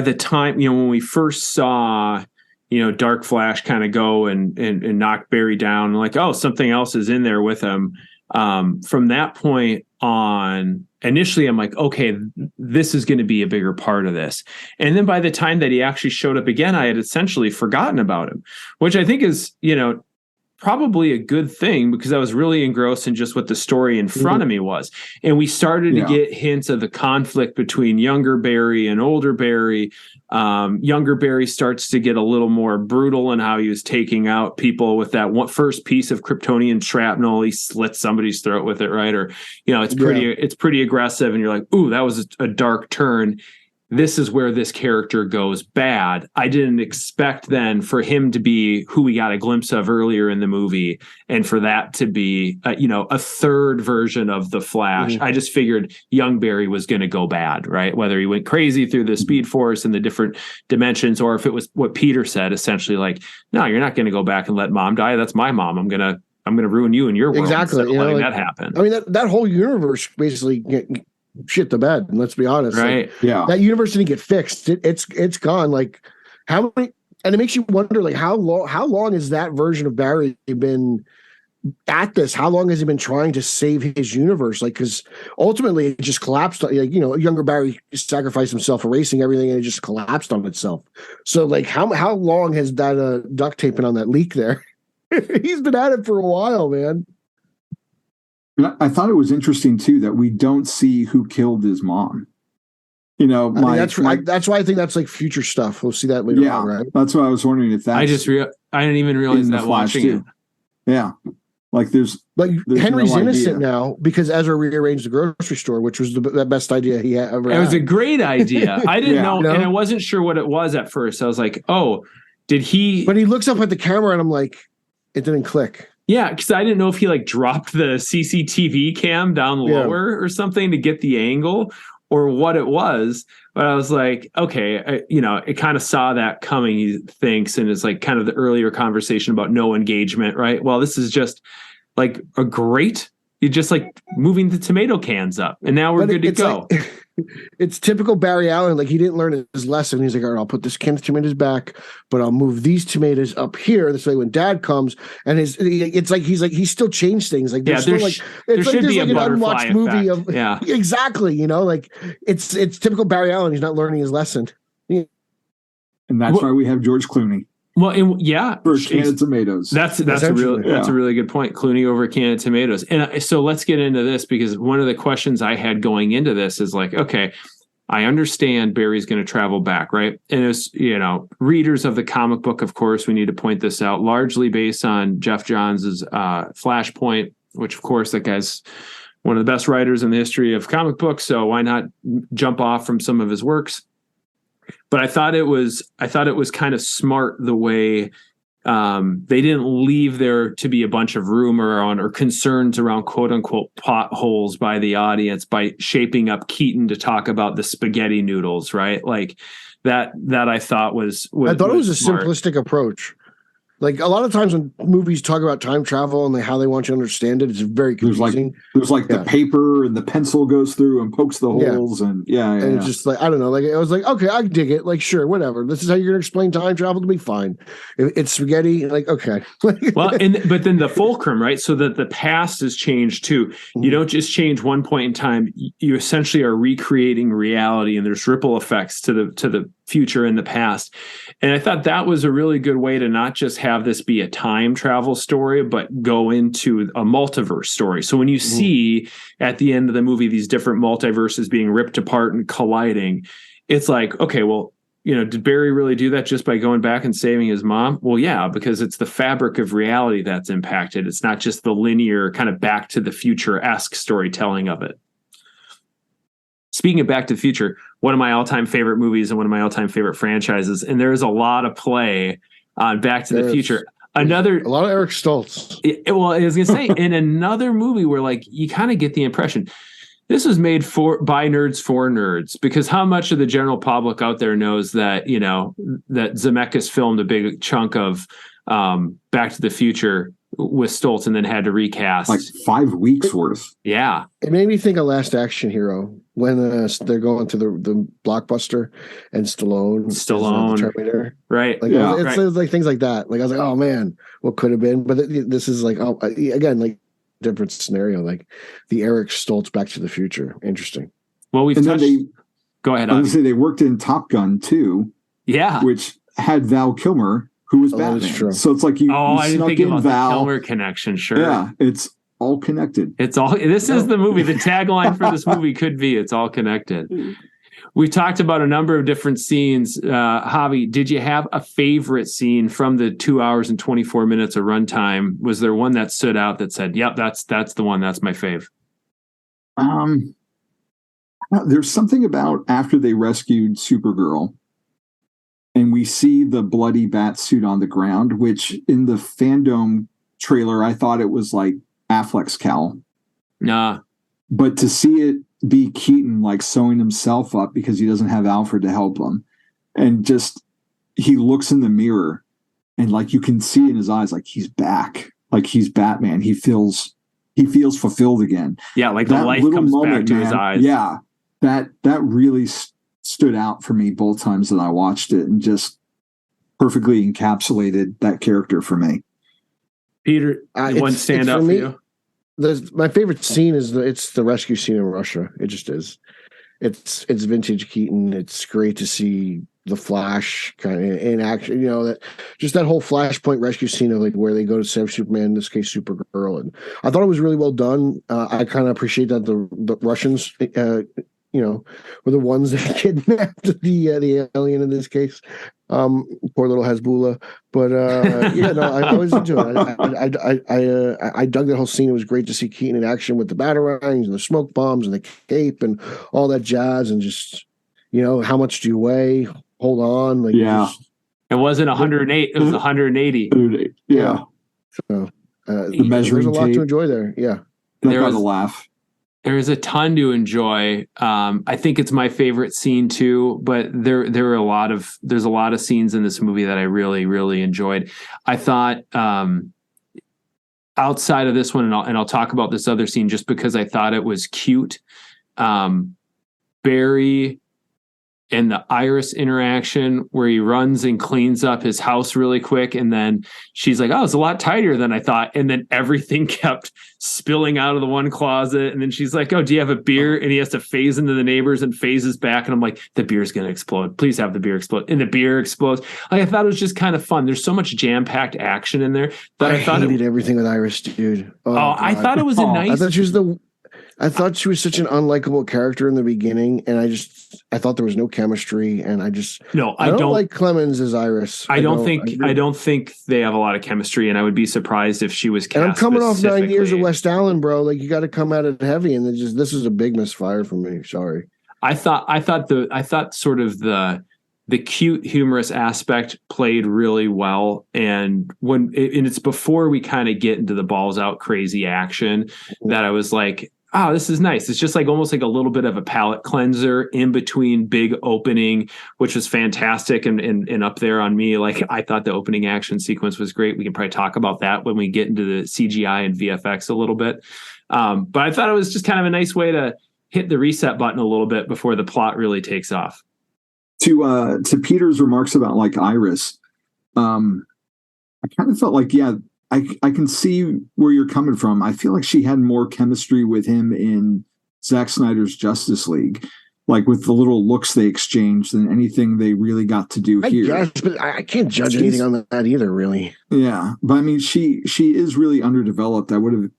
the time, when we first saw, Dark Flash kind of go and knock Barry down, like, oh, something else is in there with him. From that point on, initially I'm like, okay, this is going to be a bigger part of this. And then by the time that he actually showed up again, I had essentially forgotten about him, which I think is, probably a good thing, because I was really engrossed in just what the story in front of me was. And we started to get hints of the conflict between younger Barry and older Barry. Younger Barry starts to get a little more brutal in how he was taking out people with that first piece of Kryptonian shrapnel. He slits somebody's throat with it, right? Or, it's pretty aggressive, and you're like, ooh, that was a dark turn. This is where this character goes bad. I didn't expect then for him to be who we got a glimpse of earlier in the movie, and for that to be, a third version of the Flash. Mm-hmm. I just figured young Barry was going to go bad, right? Whether he went crazy through the Speed Force and the different dimensions, or if it was what Peter said, essentially like, no, you're not going to go back and let mom die. That's my mom. I'm going to ruin you and your world. Exactly. Letting that happen. I mean, that whole universe basically shit the bed, and let's be honest, right? Like, that universe didn't get fixed. It's gone. Like, how many? And it makes you wonder, like, how long has that version of Barry been at this? How long has he been trying to save his universe? Like, because ultimately it just collapsed. Like, younger Barry sacrificed himself, erasing everything, and it just collapsed on itself. So, like, how long has that duct tape been on that leak there? He's been at it for a while, man. I thought it was interesting too that we don't see who killed his mom. That's why I think that's like future stuff. We'll see that later on, right? That's why I was wondering if that. I didn't even realize that watching it. Yeah, there's Henry's innocent now because Ezra rearranged the grocery store, which was the best idea he ever had. It was a great idea. I didn't know, and I wasn't sure what it was at first. I was like, oh, did he? But he looks up at the camera, and I'm like, it didn't click. Yeah, because I didn't know if he like dropped the CCTV cam down lower or something to get the angle, or what it was. But I was like, okay, it kind of saw that coming, he thinks, and it's like kind of the earlier conversation about no engagement, right? Well, this is just like a great, you're just like moving the tomato cans up, and now we're good to go. Like, it's typical Barry Allen. Like, he didn't learn his lesson. He's like, all right, I'll put this can of tomatoes back, but I'll move these tomatoes up here. This way, when Dad comes, and he's still changed things. Like, there should be like an unwatched movie of exactly. Like, it's typical Barry Allen. He's not learning his lesson, and that's why we have George Clooney. Well, for a can of tomatoes. That's a really good point. Clooney over a can of tomatoes. And so let's get into this, because one of the questions I had going into this is like, okay, I understand Barry's going to travel back, right? And it's, readers of the comic book, of course, we need to point this out, largely based on Jeff Johns' Flashpoint, which, of course, that guy's one of the best writers in the history of comic books. So why not jump off from some of his works? But I thought it was kind of smart the way they didn't leave there to be a bunch of rumor or concerns around quote unquote potholes by the audience by shaping up Keaton to talk about the spaghetti noodles, right? Like that I thought was I thought it was a smart. Simplistic approach. Like, a lot of times when movies talk about time travel and how they want you to understand it, it's very confusing. There's the paper and the pencil goes through and pokes the holes and it's just like, I don't know. Like, I was like, okay, I dig it. Like, sure, whatever. This is how you're going to explain time travel to me. Fine. If it's spaghetti, like, okay. Well, but then the fulcrum, right? So that the past has changed too. You don't just change one point in time. You essentially are recreating reality, and there's ripple effects to the future and the past. And I thought that was a really good way to not just have this be a time travel story, but go into a multiverse story. So when you see at the end of the movie these different multiverses being ripped apart and colliding, it's like, okay, well, did Barry really do that just by going back and saving his mom? Well, yeah, because it's the fabric of reality that's impacted. It's not just the linear kind of Back to the Future-esque storytelling of it. Speaking of Back to the Future, one of my all-time favorite movies and one of my all-time favorite franchises, and there is a lot of play on Back to the Future. A lot of Eric Stoltz. Well, I was going to say, in another movie where like you kind of get the impression this was made by nerds for nerds, because how much of the general public out there knows that, that Zemeckis filmed a big chunk of Back to the Future with Stoltz and then had to recast like 5 weeks worth. Yeah. It made me think of Last Action Hero when they're going to the Blockbuster and Stallone, the Terminator. Right. Like, it's like things like that. Like I was like, oh man, what could have been? But this is like, again, like different scenario, like the Eric Stoltz Back to the Future. Interesting. Well, go ahead. I was say they worked in Top Gun too. Yeah. Which had Val Kilmer, who was Batman. So it's like you I didn't snuck think in about Val. The Kilmer connection. Sure. Yeah. It's all connected. This is the movie. The tagline for this movie could be "It's all connected." We talked about a number of different scenes. Javi, did you have a favorite scene from the 2 hours and 24 minutes of runtime? Was there one that stood out that said, "Yep, that's the one. That's my fave"? There's something about after they rescued Supergirl, and we see the bloody bat suit on the ground, which in the fandom trailer I thought it was like Affleck's cowl. Nah, but to see it be Keaton like sewing himself up because he doesn't have Alfred to help him, and just he looks in the mirror and like you can see in his eyes like he's back, like he's Batman. He feels fulfilled again. Yeah, like the life comes back to his eyes. Yeah, that really stood out for me both times that I watched it, and just perfectly encapsulated that character for me. Peter, one stand up for you? My favorite scene is the rescue scene in Russia. It just is. It's vintage Keaton. It's great to see the Flash kind of in action. That whole Flashpoint rescue scene of like where they go to save Superman, in this case Supergirl, and I thought it was really well done. I kind of appreciate that the Russians, were the ones that kidnapped the alien in this case. Poor little Hezbollah. But I was into it. I dug that whole scene. It was great to see Keaton in action with the batarangs and the smoke bombs and the cape and all that jazz, and just how much do you weigh? Hold on. Like, it wasn't 108, it was 180. Yeah. So the measuring there's a lot tape. to enjoy there. Yeah. There was a laugh. There's a ton to enjoy. I think it's my favorite scene too, but there's a lot of scenes in this movie that I really, really enjoyed. I thought outside of this one, and I'll talk about this other scene just because I thought it was cute. Barry and the Iris interaction where he runs and cleans up his house really quick. And then she's like, oh, it's a lot tighter than I thought. And then everything kept spilling out of the one closet. And then she's like, oh, do you have a beer? And he has to phase into the neighbors and phases back. And I'm like, the beer's going to explode. Please have the beer explode. And the beer explodes. Like, I thought it was just kind of fun. There's so much jam-packed action in there that I thought hated everything with Iris, dude. I thought it was a nice. I thought she was such an unlikable character in the beginning, and I thought there was no chemistry, and I don't like Clemens as Iris. I don't think they have a lot of chemistry, and I would be surped if she was cast. And I'm coming off 9 years of West Allen, bro. Like, you got to come at it heavy, and this is a big misfire for me. Sorry. I thought sort of the cute, humorous aspect played really well, and it's before we kind of get into the balls out crazy action that I was like, oh, this is nice. It's just like almost like a little bit of a palate cleanser in between big opening, which was fantastic and up there on me. Like, I thought the opening action sequence was great. We can probably talk about that when we get into the CGI and VFX a little bit. But I thought it was just kind of a nice way to hit the reset button a little bit before the plot really takes off. To Peter's remarks about like Iris, I kind of felt like, I can see where you're coming from. I feel like she had more chemistry with him in Zack Snyder's Justice League, like with the little looks they exchanged than anything they really got to do here. Guess, but I can't judge anything on that either, really. Yeah, but I mean, she is really underdeveloped. I would have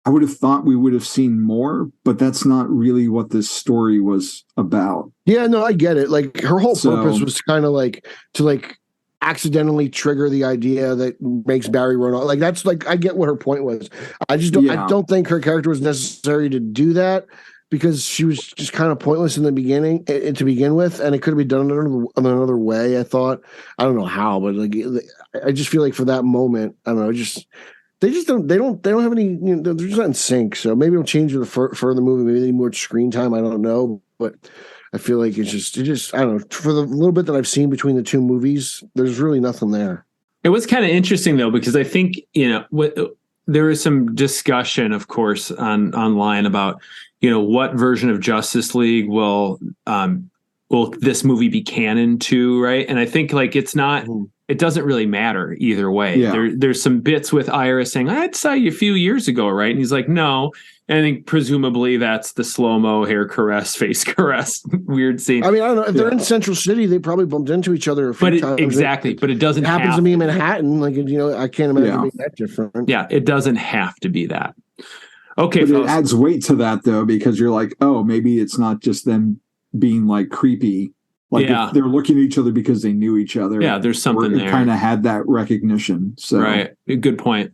I would have thought we would have seen more, but that's not really what this story was about. Yeah, no, I get it. Like her whole purpose was kind of like to like accidentally trigger the idea that makes Barry run off. Like that's like I get what her point was. I just don't. I don't think her character was necessary to do that because she was just kind of pointless in the beginning to begin with, and it could have been done another way. I thought. I don't know how, but like I just feel like for that moment, I don't know. They don't have any, they're just not in sync. So maybe it'll change in the further movie. Maybe they need more screen time. I don't know, but I feel like it just I don't know. For the little bit that I've seen between the two movies, there's really nothing there. It was kind of interesting though, because I think, there was some discussion, of course, online about, what version of Justice League will this movie be canon to, right? And I think like it's not. It doesn't really matter either way. Yeah. There's some bits with Iris saying, I saw you a few years ago, right? And he's like, no. And I think presumably that's the slow-mo hair caress, face caress, weird scene. I mean, I don't know. If they're in Central City, they probably bumped into each other a few times. Exactly. But it doesn't happens to be in Manhattan. Like, I can't imagine it being that different. Yeah, it doesn't have to be that. Okay. But it adds weight to that, though, because you're like, oh, maybe it's not just them being like creepy. Like if they're looking at each other because they knew each other. Yeah, there's something there. Kind of had that recognition. So right, good point.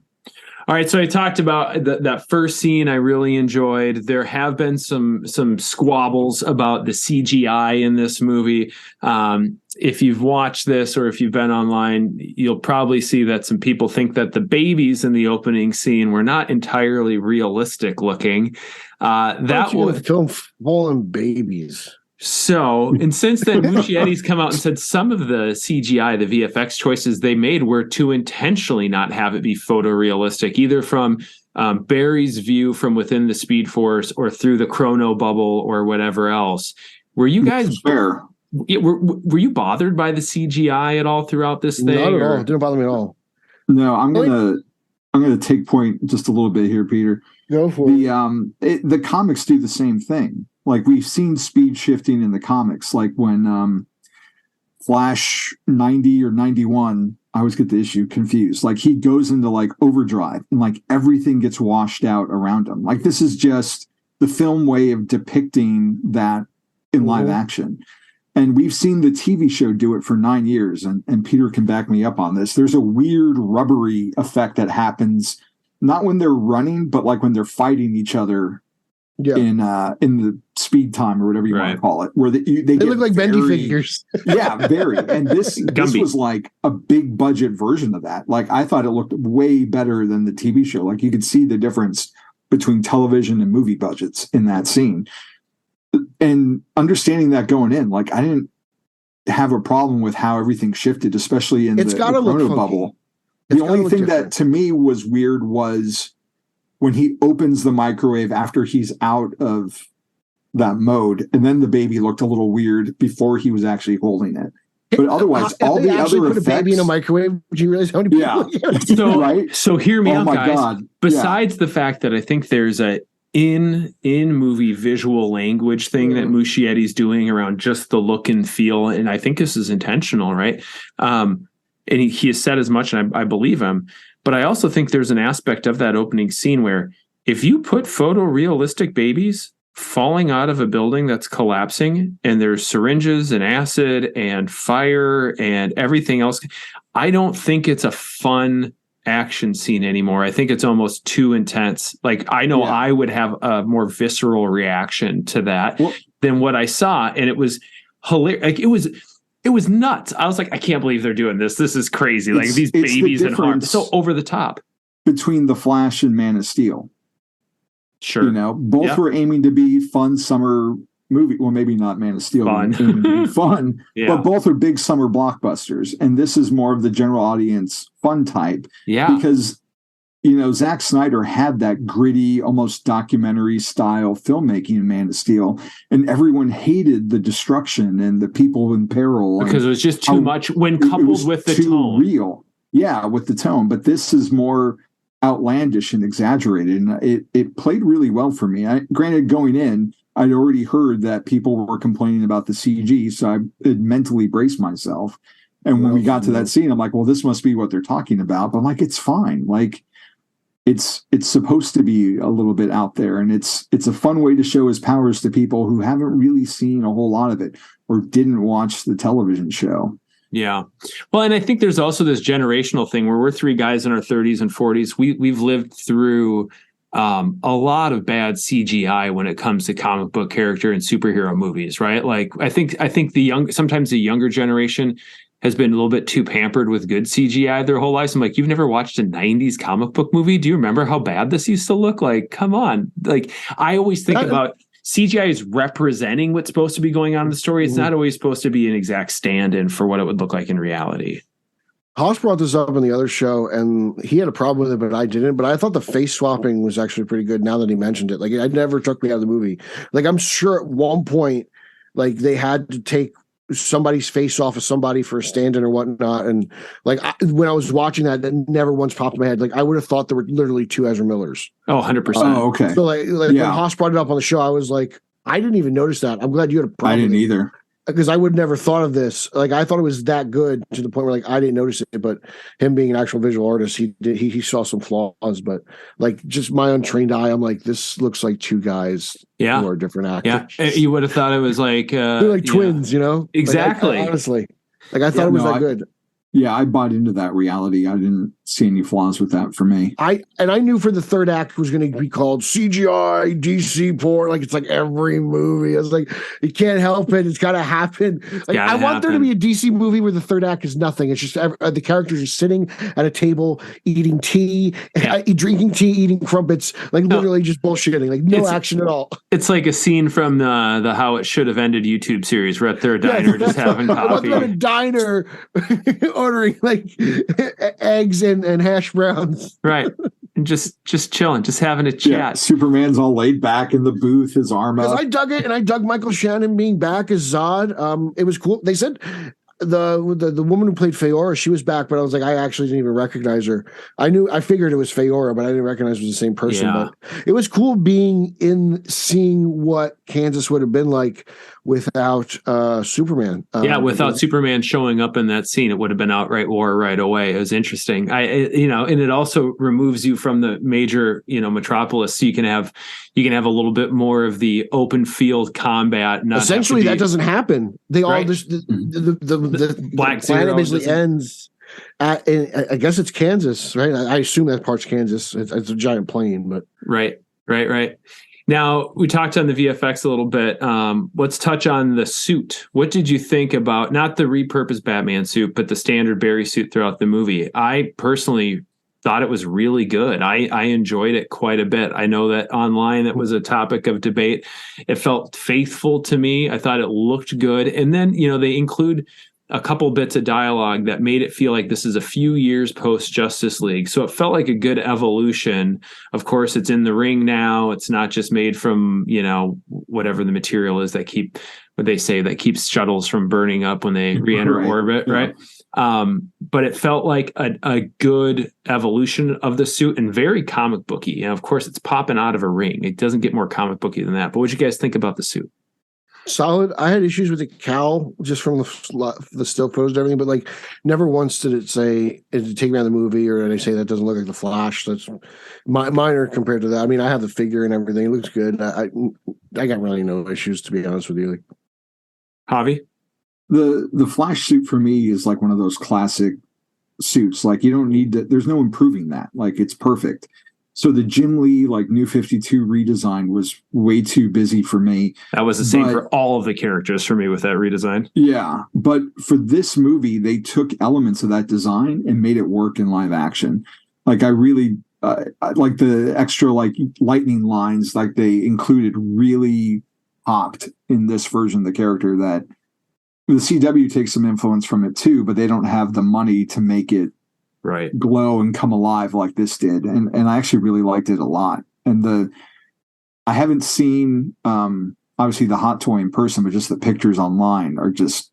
All right, so I talked about that first scene I really enjoyed. There have been some squabbles about the CGI in this movie. If you've watched this or if you've been online, you'll probably see that some people think that the babies in the opening scene were not entirely realistic looking. That was film fallen babies. So, and since then, Muschietti's come out and said some of the CGI, the VFX choices they made were to intentionally not have it be photorealistic, either from Barry's view from within the Speed Force or through the chrono bubble or whatever else. Were you guys fair? Were you bothered by the CGI at all throughout this thing? Not at all. It didn't bother me at all. No, I'm gonna take point just a little bit here, Peter. Go for it. The comics do the same thing. Like we've seen speed shifting in the comics, like when Flash 90 or 91, I always get the issue confused. Like he goes into like overdrive and like everything gets washed out around him. Like this is just the film way of depicting that in live action. And we've seen the TV show do it for 9 years, and Peter can back me up on this. There's a weird rubbery effect that happens, not when they're running, but like when they're fighting each other. Yeah. In the speed time or whatever you want to call it, where they look like bendy figures. Yeah, very. And this was like a big budget version of that. Like I thought it looked way better than the TV show. Like you could see the difference between television and movie budgets in that scene. And understanding that going in, like I didn't have a problem with how everything shifted, especially in the chrono bubble. The only thing that to me was weird was when he opens the microwave after he's out of that mode, and then the baby looked a little weird before he was actually holding it. But otherwise, all the other put effects. A baby in a microwave. Did you realize how many So, people? so hear me out, guys. God. Besides the fact that I think there's a in movie visual language thing that Muschietti's doing around just the look and feel, and I think this is intentional, right? And he has said as much, and I believe him. But I also think there's an aspect of that opening scene where if you put photorealistic babies falling out of a building that's collapsing and there's syringes and acid and fire and everything else, I don't think it's a fun action scene anymore. I think it's almost too intense. Like I know I would have a more visceral reaction to that than what I saw. And it was hilarious. Like it was nuts. I was like, I can't believe they're doing this. This is crazy. Like these babies and hearts. So over the top. Between The Flash and Man of Steel. Sure. Both were aiming to be fun summer movie. Well, maybe not Man of Steel. Fun. But both are big summer blockbusters. And this is more of the general audience fun type. Yeah. Because, Zack Snyder had that gritty, almost documentary style filmmaking in Man of Steel, and everyone hated the destruction and the people in peril because it was just too much when coupled with the tone. Real, with the tone. But this is more outlandish and exaggerated, and it played really well for me. Granted, going in, I'd already heard that people were complaining about the CG, so I had mentally braced myself. And when we got to that scene, I'm like, well, this must be what they're talking about. But I'm like, it's fine. Like, it's supposed to be a little bit out there, and it's a fun way to show his powers to people who haven't really seen a whole lot of it or didn't watch the television show. Yeah. Well, and I think there's also this generational thing where we're three guys in our 30s and 40s. We've lived through a lot of bad CGI when it comes to comic book character and superhero movies, right? Like I think sometimes the younger generation has been a little bit too pampered with good CGI their whole lives. I'm like, you've never watched a 90s comic book movie? Do you remember how bad this used to look? Like, come on. Like, I always think about CGI is representing what's supposed to be going on in the story. It's not always supposed to be an exact stand-in for what it would look like in reality. Haas brought this up on the other show, and he had a problem with it, but I didn't. But I thought the face swapping was actually pretty good now that he mentioned it. Like, it never took me out of the movie. Like, I'm sure at one point, like, they had to take somebody's face off of somebody for a stand-in or whatnot. And, like, when I was watching that never once popped in my head. Like, I would have thought there were literally two Ezra Millers. Oh, 100%. Oh, okay. So, like when Haas brought it up on the show, I was like, I didn't even notice that. I'm glad you had a problem. I didn't either. Because I would never thought of this. Like, I thought it was that good to the point where, like, I didn't notice it. But him being an actual visual artist, he saw some flaws. But, like, just my untrained eye, I'm like, this looks like two guys who are different actors. Yeah, you would have thought it was like they're like twins, you know? Exactly. Like, honestly, like I thought it was that good. Yeah, I bought into that reality. I didn't see any flaws with that for me. I knew for the third act was going to be called CGI DC porn. Like, it's like every movie. I was like, you can't help it. It's got to happen. Like, I want there to be a DC movie where the third act is nothing. It's just the characters are sitting at a table eating tea, drinking tea, eating crumpets, like literally just bullshitting, like no action at all. It's like a scene from the How It Should Have Ended YouTube series. We're at their diner just having coffee. I want them at a diner ordering like eggs and hash browns. Right. And just chilling, just having a chat. Yeah, Superman's all laid back in the booth, his arm up. I dug it, and I dug Michael Shannon being back as Zod. It was cool. They said the woman who played Feora, she was back, but I was like, I actually didn't even recognize her. I figured it was Feora, but I didn't recognize it was the same person. Yeah. But it was cool seeing what Kansas would have been like without Superman. Without Superman showing up in that scene, it would have been outright war right away. It was interesting. And it also removes you from the major, metropolis. So you can have a little bit more of the open field combat. Essentially, that doesn't happen. They all just the Black planet basically ends. I guess it's Kansas, right? I assume that part's Kansas. It's a giant plane, but right. Now, we talked on the VFX a little bit. Let's touch on the suit. What did you think about, not the repurposed Batman suit, but the standard Barry suit throughout the movie? I personally thought it was really good. I enjoyed it quite a bit. I know that online it was a topic of debate. It felt faithful to me. I thought it looked good. And then, they include a couple bits of dialogue that made it feel like this is a few years post Justice League. So it felt like a good evolution. Of course, it's in the ring now. It's not just made from, whatever the material is that keeps shuttles from burning up when they re-enter orbit, right? But it felt like a good evolution of the suit and very comic booky. And of course, it's popping out of a ring. It doesn't get more comic booky than that. But what did you guys think about the suit? Solid. I had issues with the cowl just from the still photos and everything, but like never once did it say it take me out of the movie or did I say that doesn't look like the Flash. That's minor compared to that. I mean, I have the figure and everything. It looks good. I got really no issues, to be honest with you. Like, Javi? The Flash suit for me is like one of those classic suits. Like you don't need to, there's no improving that. Like it's perfect. So the Jim Lee like New 52 redesign was way too busy for me. That was the same for all of the characters for me with that redesign. Yeah, but for this movie, they took elements of that design and made it work in live action. Like I really like the extra like lightning lines like they included really popped in this version of the character. That the CW takes some influence from it too, but they don't have the money to make it glow and come alive like this did, and I actually really liked it a lot. And I haven't seen obviously the hot toy in person, but just the pictures online are just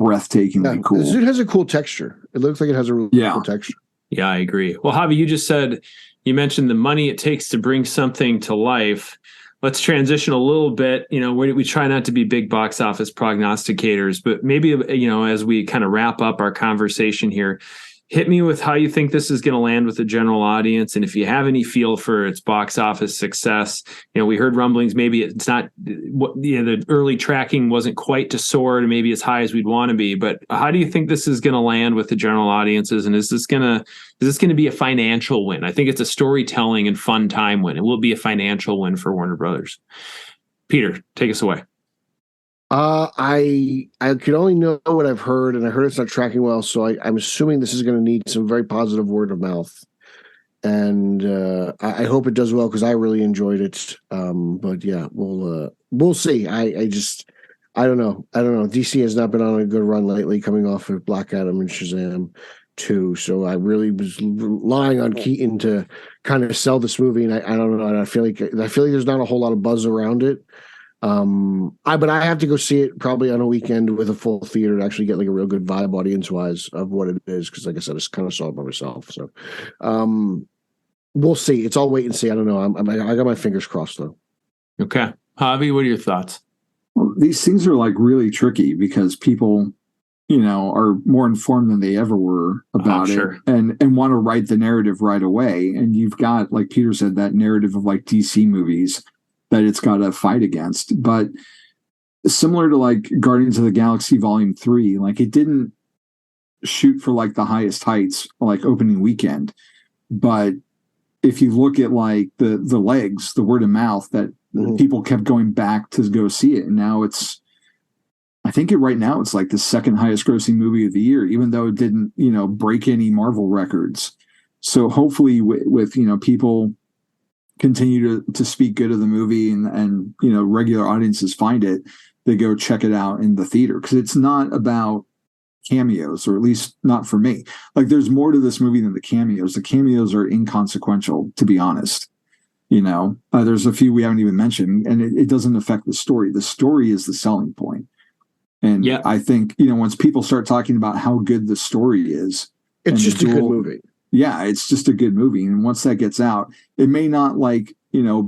breathtakingly cool. The suit has a cool texture. It looks like it has a really cool texture. Yeah, I agree. Well, Javi, you mentioned the money it takes to bring something to life. Let's transition a little bit. We try not to be big box office prognosticators, but maybe, as we kind of wrap up our conversation here, hit me with how you think this is going to land with the general audience, and if you have any feel for its box office success. We heard rumblings. Maybe it's not the early tracking wasn't quite to soar to maybe as high as we'd want to be. But how do you think this is going to land with the general audiences? And is this going to be a financial win? I think it's a storytelling and fun time win. It will be a financial win for Warner Brothers. Peter, take us away. I could only know what I've heard, and I heard it's not tracking well, so I'm assuming this is going to need some very positive word of mouth, and I hope it does well because I really enjoyed it. But yeah, we'll see. I don't know. DC has not been on a good run lately, coming off of Black Adam and Shazam 2, so I really was relying on Keaton to kind of sell this movie, and I don't know. And I feel like there's not a whole lot of buzz around it. But I have to go see it probably on a weekend with a full theater to actually get like a real good vibe audience wise of what it is. Cause like I said, I just kind of saw it by myself. So, we'll see. It's all wait and see. I don't know. I got my fingers crossed though. Okay. Javi, what are your thoughts? Well, these things are like really tricky because people, are more informed than they ever were about it and want to write the narrative right away. And you've got, like Peter said, that narrative of like DC movies that it's got to fight against. But similar to like Guardians of the Galaxy Volume 3, like it didn't shoot for like the highest heights like opening weekend. But if you look at like the legs, the word of mouth that people kept going back to go see it. And now I think right now it's like the second highest grossing movie of the year, even though it didn't, break any Marvel records. So hopefully with people continue to speak good of the movie and regular audiences find it, they go check it out in the theater, because it's not about cameos, or at least not for me. Like there's more to this movie than the cameos. The cameos are inconsequential, to be honest. There's a few we haven't even mentioned, and it doesn't affect the story. The story is the selling point. And I think, once people start talking about how good the story is, it's just a good movie. Yeah, it's just a good movie. And once that gets out, it may not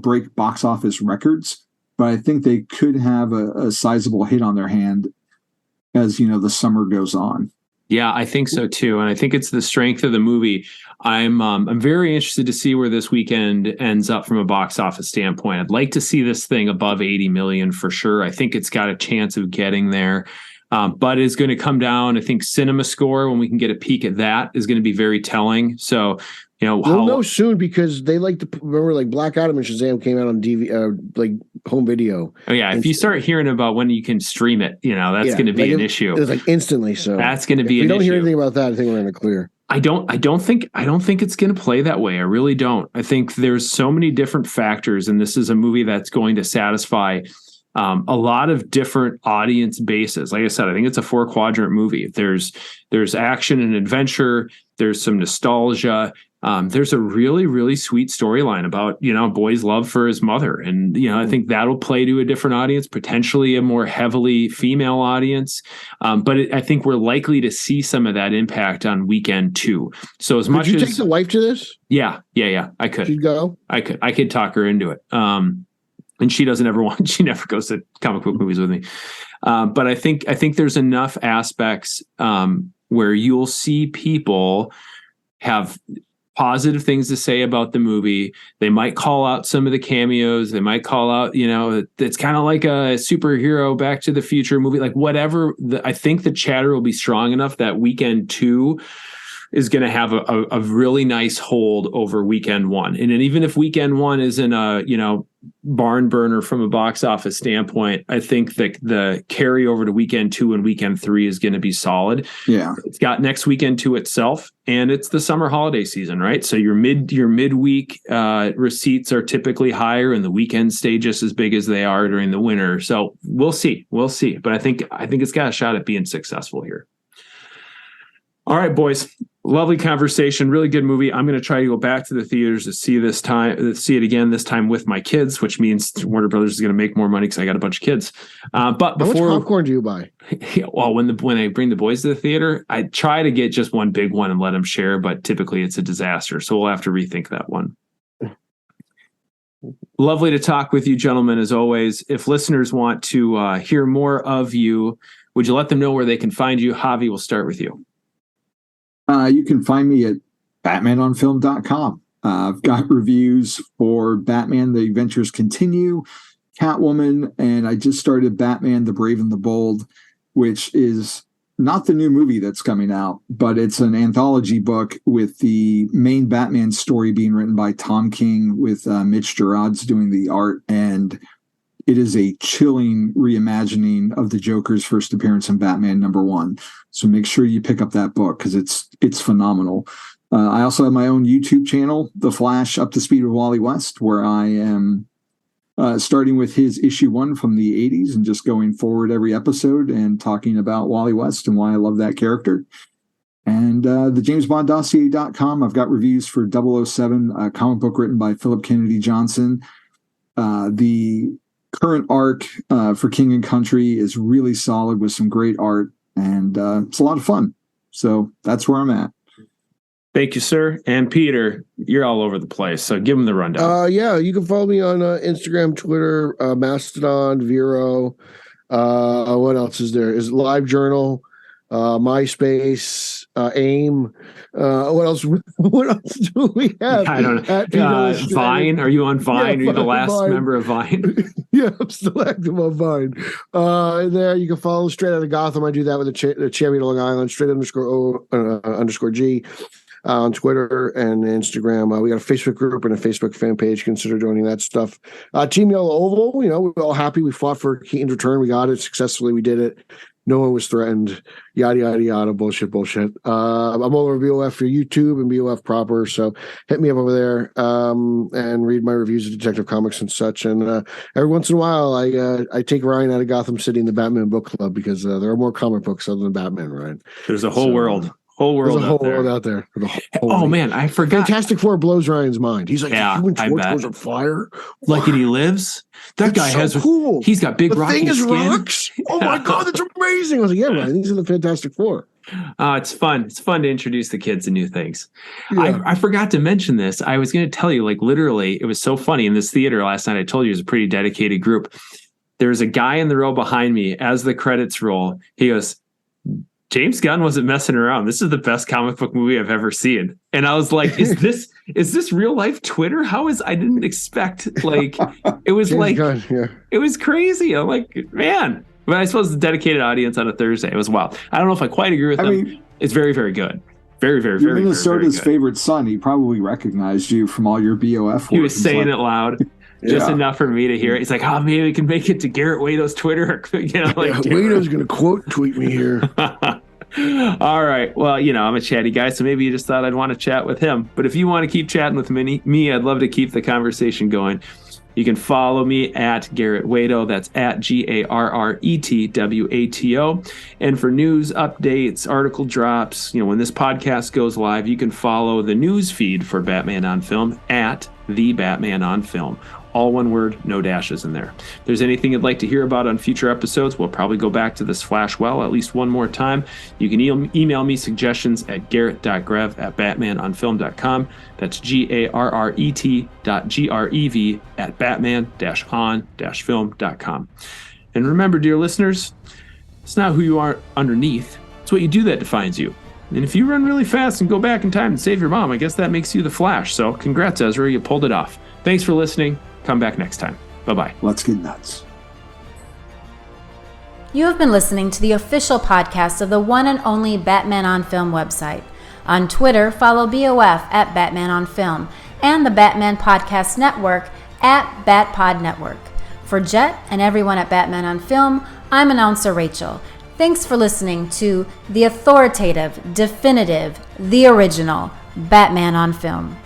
break box office records, but I think they could have a sizable hit on their hand as, the summer goes on. Yeah, I think so too. And I think it's the strength of the movie. I'm very interested to see where this weekend ends up from a box office standpoint. I'd like to see this thing above 80 million for sure. I think it's got a chance of getting there. But it's going to come down. I think Cinema Score, when we can get a peek at that, is going to be very telling. So, we'll know soon, because they like to remember like Black Adam and Shazam came out on DVD, like home video. Oh yeah, if you start hearing about when you can stream it, that's going to be an issue. It's like instantly. So that's going to be an issue. If we don't hear anything about that, I think we're in the clear. I don't think it's going to play that way. I really don't. I think there's so many different factors, and this is a movie that's going to satisfy a lot of different audience bases. Like I said, I think it's a 4-quadrant movie. There's action and adventure. There's some nostalgia. There's a really, really sweet storyline about, a boy's love for his mother. And, I think that'll play to a different audience, potentially a more heavily female audience. But I think we're likely to see some of that impact on weekend 2. So as much as... Could you take the wife to this? Yeah. I could. She'd go? I could talk her into it. And she she never goes to comic book movies with me. But I think there's enough aspects where you'll see people have positive things to say about the movie. They might call out some of the cameos. They might call out, it's kind of like a superhero Back to the Future movie, like whatever. I think the chatter will be strong enough that weekend 2 is going to have a really nice hold over weekend 1. And then even if weekend 1 isn't a, barn burner from a box office standpoint, I think that the carryover to weekend 2 and weekend 3 is going to be solid. Yeah. It's got next weekend to itself, and it's the summer holiday season, right? So your midweek receipts are typically higher, and the weekends stay just as big as they are during the winter. So we'll see. But I think it's got a shot at being successful here. All right, boys. Lovely conversation. Really good movie. I'm going to try to go back to the theaters to see it again, this time with my kids, which means Warner Brothers is going to make more money because I got a bunch of kids. But before, how much popcorn do you buy? Well, when I bring the boys to the theater, I try to get just one big one and let them share, but typically it's a disaster. So we'll have to rethink that one. Lovely to talk with you, gentlemen, as always. If listeners want to hear more of you, would you let them know where they can find you? Javi, we'll start with you. You can find me at batmanonfilm.com. I've got reviews for Batman: The Adventures Continue, Catwoman, and I just started Batman: The Brave and the Bold, which is not the new movie that's coming out, but it's an anthology book with the main Batman story being written by Tom King with Mitch Gerads doing the art. And it is a chilling reimagining of the Joker's first appearance in Batman #1. So make sure you pick up that book because it's phenomenal. I also have my own YouTube channel, The Flash Up to Speed with Wally West, where I am starting with his issue 1 from the 80s and just going forward every episode and talking about Wally West and why I love that character. And the JamesBondDossier.com, I've got reviews for 007, a comic book written by Philip Kennedy Johnson. The current arc for King and Country is really solid with some great art, and it's a lot of fun. So that's where I'm at. Thank you, sir. And Peter, you're all over the place, so give him the rundown. Yeah, you can follow me on Instagram, Twitter, Mastodon, Vero. What else is there? Is LiveJournal, MySpace, AIM. What else? What else do we have? I don't know. Vine? Are you on Vine? Yeah, are you the last member of Vine? Yeah, I'm still active on Vine. There, you can follow Straight Out of Gotham. I do that with the Champion of Long Island, straight_O_G. On Twitter and Instagram. We got a Facebook group and a Facebook fan page. Consider joining that stuff. Team Yellow Oval, we're all happy. We fought for Keaton's return. We got it successfully. We did it. No one was threatened. Yada, yada, yada. Bullshit. I'm over BOF for YouTube and BOF proper. So hit me up over there and read my reviews of Detective Comics and such. And every once in a while, I take Ryan out of Gotham City in the Batman book club because there are more comic books other than Batman, Ryan. There's a whole world. World out there. Man, I forgot. Fantastic Four blows Ryan's mind. He's like, Human Torch goes on fire. Like, and he lives. That guy has cool. He's got big rocky skin. The thing is rocks. Oh my god, that's amazing. I was like, yeah, Ryan, these are the Fantastic Four. It's fun. It's fun to introduce the kids to new things. Yeah. I forgot to mention this. I was going to tell you, like, literally, it was so funny in this theater last night. I told you it was a pretty dedicated group. There's a guy in the row behind me as the credits roll. He goes, James Gunn wasn't messing around. This is the best comic book movie I've ever seen. And I was like, is this real life Twitter? I didn't expect, like, it was James Gunn, yeah. It was crazy. I'm like, man, but I suppose the dedicated audience on a Thursday, it was wild. I don't know if I quite agree with them. Mean, it's very, very good. Very, very, very, Minnesota's very, very favorite son. He probably recognized you from all your BOF work. He was saying it loud. Just enough for me to hear it. He's like, maybe we can make it to Garret Waito's Twitter. Waito's going to quote tweet me here. All right. Well, I'm a chatty guy, so maybe you just thought I'd want to chat with him. But if you want to keep chatting with me, I'd love to keep the conversation going. You can follow me at Garret Waito. That's at GARRETWATO. And for news, updates, article drops, when this podcast goes live, you can follow the news feed for Batman on Film at The Batman on Film. All one word, no dashes in there. If there's anything you'd like to hear about on future episodes, we'll probably go back to this Flash at least one more time. You can email me suggestions at garret.grev@batmanonfilm.com. That's garret.grev@batman-on-film.com. And remember, dear listeners, it's not who you are underneath. It's what you do that defines you. And if you run really fast and go back in time and save your mom, I guess that makes you the Flash. So congrats, Ezra. You pulled it off. Thanks for listening. Come back next time. Bye-bye. Let's get nuts. You have been listening to the official podcast of the one and only Batman on Film website. On Twitter, follow BOF at Batman on Film and the Batman Podcast Network at BatPod Network. For Jet and everyone at Batman on Film, I'm announcer Rachel. Thanks for listening to the authoritative, definitive, the original Batman on Film.